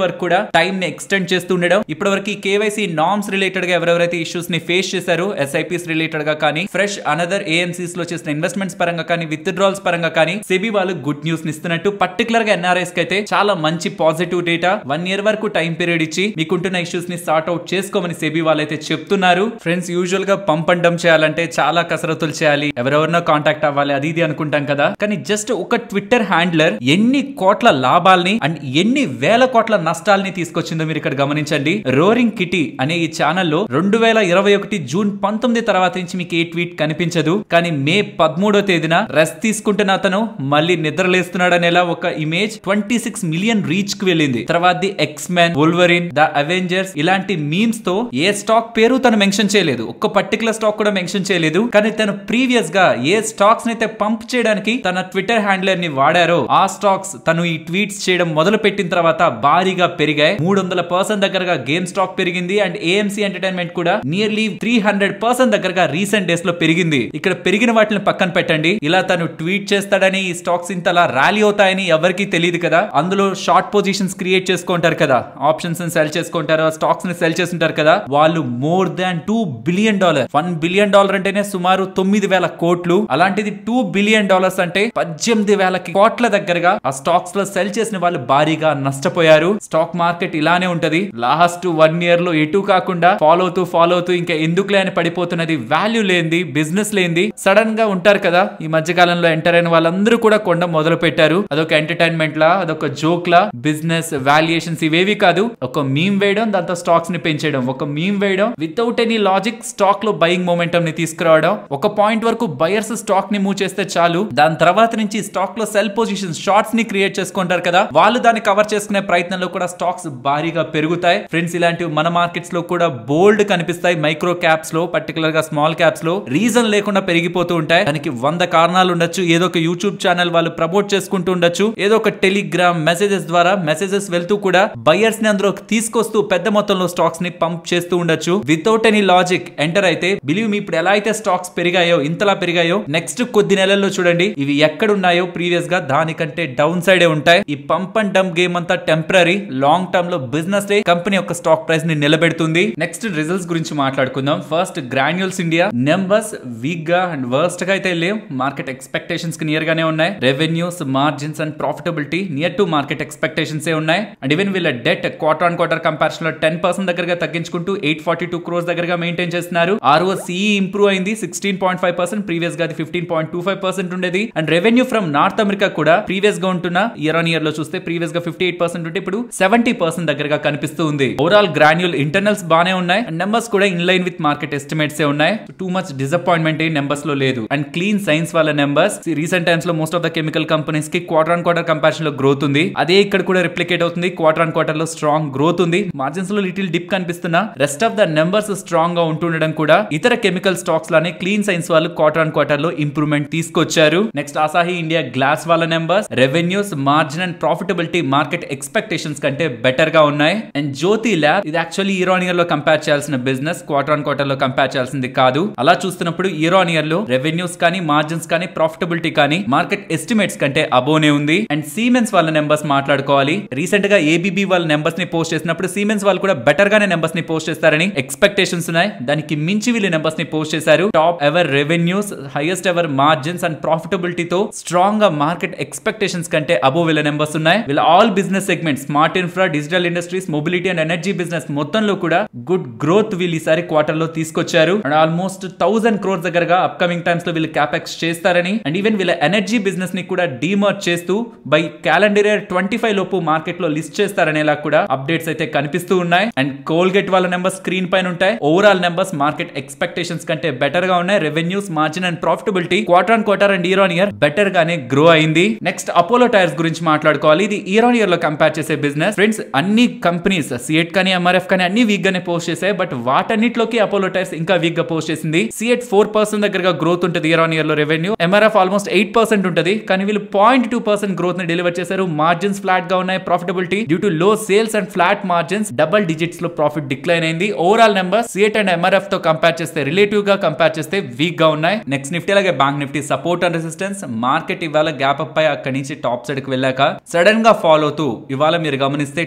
వరకు కూడా టైం ని ఎక్స్టెండ్ చేస్తూ ఉండడం. ఇప్పటి వరకు ఈ కేవైసీ నామ్స్ రిలేటెడ్ గా ఎవరెవరైతే ఇష్యూస్ ని ఫేస్ చేశారో ఎస్ఐపిస్ రిలేటెడ్ గా కానీ, ఫ్రెష్ అనదర్ ఏఎంసీస్ లో చేసిన ఇన్వెస్ట్మెంట్స్ పరంగా కానీ, విత్డ్రాల్స్ పరంగా కానీ సెబీ వాళ్ళు గుడ్ న్యూస్ ని ఇస్తున్నట్టు. పర్టికులర్ గా ఎన్ఆర్ఐస్ కి అయితే చాలా మంచి పాజిటివ్ డేటా, 1 year వరకు టైం పీరియడ్ ఇచ్చి మీకుంటున్న ఇష్యూస్ ని సార్ట్ అవుట్ చేసుకోమని సెబీ వాళ్ళు అయితే చెప్తున్నారు. ఫ్రెండ్స్, యూజువల్ గా పంప్ అండ్ డంప్ చేయాలంటే చాలా కసరత్తులు చేయాలి, ఎవరెవరినో కాంటాక్ట్ అవ్వాలి, అది ఇది అనుకుంటాం కదా. కానీ జస్ట్ ఒక ట్విట్టర్ హ్యాండ్లర్ ఎన్ని కోట్ల లాభాల్ని అండ్ ఎన్ని వేల కోట్ల నష్టాల్ని తీసుకొచ్చిందో మీరు ఇక్కడ గమనించండి. రోరింగ్ కిటీ అనే ఈ ఛానల్లో 2021 జూన్ 19 తర్వాత నుంచి మీకు ఏ ట్వీట్ కనిపించదు. కానీ మే 13వ తేదీన రెస్ట్ తీసుకుంటున్న అతను మళ్ళీ నిద్రలేస్తున్నాడు అనేలా ఒక ఇమేజ్ 26 మిలియన్ రీచ్ కి వెళ్ళింది. తర్వాత the X-Men, Wolverine, the Avengers ఇలాంటి మీమ్స్ తో ఏ స్టాక్ పేరు తను మెన్షన్ చేయలేదు, ఒక్క పర్టికులర్ స్టాక్ కూడా మెన్షన్ చేయలేదు. కానీ తను ప్రీవియస్ గా ఏ స్టాక్స్ అయితే పంప్ చేయడానికి తన ట్విట్టర్ హ్యాండిలర్ ని వాడారో ఆ స్టాక్స్ తను ఈ ట్వీట్స్ చేయడం మొదలు పెట్టిన తర్వాత భారీగా పెరిగాయి. 300% దగ్గరగా గేమ్ స్టాక్ పెరిగింది. అండ్ ఏఎంసీ ఎంటర్టైన్మెంట్ కూడా నియర్లీ 300% దగ్గరగా రీసెంట్ డేస్ లో పెరిగింది. ఇక్కడ పెరిగిన వాటిని పక్కన పెట్టండి, ఇలా తను ట్వీట్ చేస్తాడని ఈ స్టాక్స్ ఇంతలా ర్యాలీ అవుతాయని ఎవరికి తెలియదు కదా. అందులో షార్ట్ పొజిషన్స్ క్రియేట్ చేసుకుంటారు కదా, ఆప్షన్స్ ని సెల్ చేసుకుంటారు, స్టాక్స్ ని సెల్ చేస్తుంటారు కదా, వాళ్ళు మోర్ దాన్ $2 billion, $1 billion అంటేనే సుమారు 9,000 కోట్లు, అలాంటిది $2 billion అంటే 18,000 కోట్ల దగ్గరగా ఆ స్టాక్స్ లో సెల్ చేసిన వాళ్ళు భారీగా నష్టపోయారు. స్టాక్ మార్కెట్ ఇలానే ఉంటది, లాస్ట్ 1 year లో ఎటు కాకుండా ఫాలో అవుతూ ఇంకా ఎందుకులే అని పడిపోతున్నది. వాల్యూ లేనిది, బిజినెస్ లేనిది సడన్ గా ఉంటారు కదా. ఈ మధ్య కాలంలో ఎంటర్ అయిన వాళ్ళందరూ కూడా కొండ మొదలు పెట్టారు. అదొక ఎంటర్టైన్మెంట్ లా, అదొక జోక్ లా, బిజినెస్ వాల్యుయేషన్స్ ఇవేవి కాదు. ఒక మీమ్ వేయడం, దాంతో స్టాక్స్ ని పెంచేయడం, ఒక మీమ్ వేయడం వితౌట్ ఎనీ లాజిక్ స్టాక్ లో బయింగ్ మొమెంటం ని తీసుకురావడం. ఒక పాయింట్ వరకు బయర్స్ స్టాక్ ని మూవ్ చేస్తే చాలు, దాని తర్వాత నుంచి స్టాక్ లో సెల్ పొజిషన్స్, షార్ట్స్ ని క్రియేట్ చేసుకుంటారు కదా, వాళ్ళు దాన్ని కవర్ చేసుకునే ప్రయత్నంలో కూడా స్టాక్స్ భారీగా పెరుగుతాయి ఫ్రెండ్స్. ఇలాంటివి మన మార్కెట్స్ లో కూడా బోల్డ్ కనిపిస్తాయి. మైక్రో క్యాప్స్ లో, పర్టికులర్ గా స్మాల్ క్యాప్స్ లో రీజన్ లేకుండా పెరిగిపోతూ ఉంటాయి. దానికి 100 కారణాలు ఉండొచ్చు. ఏదో ఒక యూట్యూబ్ ఛానల్ వాళ్ళు ప్రమోట్ చేసుకుంటూ ఉండొచ్చు, ఏదో ఒక టెలిగ్రామ్ మెసేజెస్ ద్వారా మెసేజెస్ వెళ్తూ కూడా బయర్స్ ని అందులో తీసుకొస్తూ పెద్ద మొత్తంలో స్టాక్స్ ని పంప్ చేస్తూ ఉండొచ్చు వితౌట్ ఎనీ లాజిక్. ఎంటర్ అయితే బిలీవ్ మీ ఇప్పుడు ఎలా అయితే స్టాక్స్ పెరిగాయో, ఇంతలా పెరిగాయో, నెక్స్ట్ కొద్ది నెలల్లో చూడండి ఇవి ఎక్కడ ఉన్నాయో ప్రీవియస్ గా దానికంటే డౌన్ సైడే ఉంటాయి. ఈ పంప్ అండ్ డంప్ గేమ్ అంతా టెంపరరీ. లాంగ్ టర్మ్ లో బిజినెస్ డే కంపెనీ యొక్క స్టాక్ ప్రైస్ ని నిలబెడుతుంది. నెక్స్ట్ రిజల్ట్స్ గురించి మాట్లాడుకుందాం. First Granules India numbers weak గా అండ్ వర్స్ట్ గా అయితే లేవు. మార్కెట్ ఎక్స్పెక్టేషన్స్ కి నియర్ గానే ఉన్నాయి. Revenues, margins and profitability near to market expectations ఏ ఉన్నాయి. అండ్ ఈవెన్ వీళ్ళ debt quarter on quarter comparison లో 10% దగ్గరగా తగ్గించుకుంటూ 842 crores దగ్గరగా మెయింటైన్ చేస్తున్నారు. ROCE ఇంప్రూవ్ అయింది 16.5%. ప్రీవియస్ గా 15.25% ఉండేది. And revenue from north America కూడా ప్రీవియస్ గా ఉంటున్న ఇయర్ ఆన్ ఇయర్ లో చూస్తే ప్రీవియస్ గా 58% ఉంటే ఇప్పుడు 70% దగ్గరగా కనిపిస్తూ ఉంది. ఓవరాల్ గ్రాన్యూల్ ఇంటర్నల్స్ బానే ఉన్నాయి. అండ్ నెంబర్స్ కూడా in line with market estimates ఏ ఉన్నాయి. టూ మచ్ డిసప్పాయింట్మెంట్ ఏ నెంబర్స్ లో లేదు. అండ్ క్లీన్ సైన్స్ వాళ్ళ నెంబర్స్ రీసెంట్ టైమ్స్ లో most of the chemical companies కి క్వార్టర్ ఆన్ క్వార్టర్ కంపారిజన్ లో గ్రోత్ ఉంది. అదే ఇక్కడ కూడా రిప్లికేట్ అవుతుంది. క్వార్టర్ ఆన్ క్వార్టర్ లో స్ట్రాంగ్ గ్రోత్ ఉంది. మార్జిన్స్ లో లిటిల్ డిప్ కనిపిస్తున్నా rest of the numbers strong గా ఉంటుండడం కూడా ఇతర కెమికల్ స్టాక్స్ లానే క్లీన్ సైన్స్ వాళ్ళు క్వార్టర్ ఆన్ క్వార్టర్ లో ఇంప్రూవ్మెంట్ తీసుకొచ్చారు. నెక్స్ట్ అసాహి ఇండియా గ్లాస్ వాళ్ళ numbers, revenues, margin and profitability market expectations కంటే బెటర్ గా ఉన్నాయి. అండ్ జ్యోతి ల్యాబ్ ఇది యాక్చువల్లీ ఇయర్ ఆన్ ఇయర్ లో కంపేర్ చేయాల్సిన బిజినెస్, క్వార్టర్ ఆన్ క్వార్టర్ లో కంపేర్ చేయాల్సింది కాదు. అలా చూస్తున్నప్పుడు ఇయర్ ఆన్ ఇయర్ లో రెవెన్యూస్ కానీ, మార్జిన్స్ కానీ, ప్రాఫిటబిలిటీ కానీ మార్కెట్ ఎస్టిమేట్స్ కంటే అబోనే ఉంది. అండ్ సీమెన్స్ వాళ్ళ నెంబర్స్ మాట్లాడుకోవాలి. రీసెంట్ గా ఏబీబీ వాళ్ళ నెంబర్స్ ని పోస్ట్ చేసినప్పుడు సీమెన్స్ వాళ్ళు కూడా బెటర్ గానే నెంబర్స్ ని పోస్ట్ చేస్తారని ఎక్స్పెక్టేషన్స్ ఉన్నాయి. దానికి మించి వీళ్ళు నెంబర్స్ ని పోస్ట్ చేశారు. Top ever revenues, highest ever margins and ప్రాఫిటబిలిటీతో స్ట్రాంగ్ గా మార్కెట్ ఎక్స్పెక్టేషన్స్ కంటే అబోవ్ వీళ్ళ నెంబర్స్ ఉన్నాయి. వీళ్ళ all business segments, smart infra, digital industries, mobility and energy business మొత్తంలో కూడా గుడ్ గ్రోత్ వీళ్ళు ఈసారి క్వార్టర్ లో తీసుకొచ్చారు. అండ్ ఆల్మోస్ట్ 1000 crores దగ్గరగా అప్కమింగ్ టైమ్స్ లో వీళ్ళు క్యాపెక్స్ చేస్తారని, అండ్ ఈవెన్ వీళ్ళ ఎనర్జీ బిజినెస్ ని కూడా డీమర్జ్ చేస్తూ బై క్యాలెండర్ ఇయర్ 25 లోపు మార్కెట్ లో లిస్ట్ చేస్తారనేలా కూడా అప్డేట్స్ అయితే కనిపిస్తూ ఉన్నాయి. అండ్ కోల్గేట్ వాళ్ళ నెంబర్స్ స్క్రీన్ పైన ఉంటాయి. ఓవరాల్ నెంబర్స్ మార్కెట్ ఎక్స్పెక్టేషన్స్ కంటే బెటర్ గా ఉన్నాయి. Revenues, margin and profitability quarter on quarter and year on year better గానే గ్రో అయింది. నెక్స్ట్ అపోలో టైర్స్ గురించి మాట్లాడుకోవాలి. ఇది ఇయర్ ఆన్ ఇయర్ లో కంపేర్ చేసే బిజినెస్ ఫ్రెండ్స్. అన్ని కంపెనీస్ సిఎట్ కానీ, ఎంఆర్ఎఫ్ కానీ అన్ని వీక్ గానే పోస్ట్ చేశాయి. బట్ వాటన్నిటిలోకి అపోలో టైర్స్ ఇంకా వీక్ గా పోస్ట్ చేసింది. సిఎట్ 4% దగ్గరగా గ్రోత్ ఉంటుంది ఇయర్ ఆన్ ఇయర్ లో రెవెన్యూ. ఎంఆర్ఎఫ్ ఆల్మోస్ట్ 8% ఉంటుంది. కానీ వీళ్ళు 0.2% గ్రోత్ ని డెలివర్ చేశారు. మార్జిన్స్ ఫ్లాట్ గా ఉన్నాయి. ప్రాఫిటబిలిటీ డ్యూ టు లో sales and flat margins double digits లో ప్రాఫిట్ డిక్లైన్ అయింది. ఓవరాల్ నెంబర్ సిఎట్ అండ్ ఎంఆర్ఎఫ్ తో కంపేర్ చేస్తే, రిలేటివ్ గా కంపేర్ చేస్తే వీక్ గా ఉన్నాయి. నెక్స్ట్ నిఫ్టీ అలాగే bank Nifty support and resistance. Market ఇవాళ గ్యాప్ అప్ పై అక్కడి నుంచి టాప్ సైడ్ కి వెళ్ళాక సడన్ గా ఫాలో అవుతూ ఇవాళ మీరు గమనిస్తే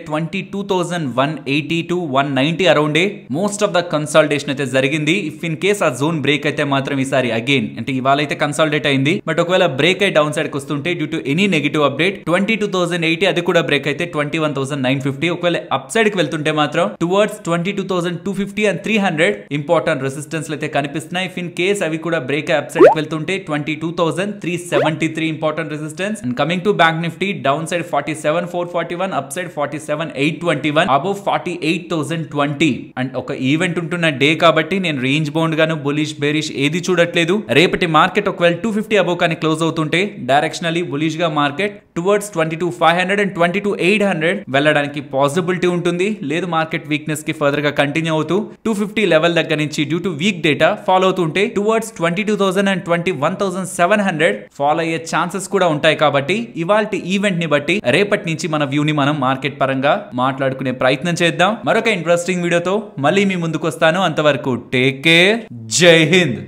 22,180 to 190 around most of the consolidation అయితే జరిగింది. ఇఫ్ ఇన్ కేస్ ఆ జోన్ బ్రేక్ అయితే మాత్రం ఈసారి అగైన్ అంటే ఇవాళ అయితే కన్సాలిడేట్ అయింది. బట్ ఒకవేళ బ్రేక్ అయి డౌన్ సైడ్ కి వస్తుంటే due to any negative update 22,080 అది కూడా బ్రేక్ అయితే 21,950. ఒకవేళ అప్ సైడ్ కి వెళ్తుంటే మాత్రం టువర్డ్స్ 22,250 అండ్ 300 ఇంపార్టెంట్ రెసిస్టెన్స్ అయితే కనిపిస్తున్నాయి. ఇఫ్ ఇన్ కేస్ అవి కూడా బ్రేక్ అప్ సైడ్ కి వెళ్తుంటే 22,373 important resistance. And coming to bank Nifty down side 47,441, up side 47,821, above 48,020. And ఒక ఈవెంట్ ఉంటున్న డే కాబట్టి నేను రేంజ్ బౌండ్ గాను బులిష్ బేరిష్ ఏది చూడట్లేదు. రేపటి మార్కెట్ ఒకవేళ 250 అబౌవ్ కానీ క్లోజ్ అవుతుంటే డైరెక్షనల్లీ బులిష్ గా మార్కెట్ టువర్డ్స్ 22,500 అండ్ 22,800 వెళ్ళడానికి పాసిబిలిటీ ఉంటుంది. లేదు మార్కెట్ వీక్నెస్ కి ఫర్దర్ గా కంటిన్యూ అవుతూ 250 లెవెల్ దగ్గర నుంచి due to week data follow అవుతుంటే టువర్డ్స్ 22,000 అండ్ 21,700 ఫాలో అయ్యే ఛాన్సెస్ కూడా ఉంటాయి. కాబట్టి ఇవాల్టి ఈవెంట్ ని బట్టి రేపటి నుంచి మన వ్యూ ని మనం మార్కెట్ పరంగా మాట్లాడుకునే ప్రయత్నం చేద్దాం. మరొక ఇంట్రెస్టింగ్ వీడియోతో మళ్ళీ మీ ముందుకు వస్తాను. అంతవరకు టేక్ కేర్. జై హింద్.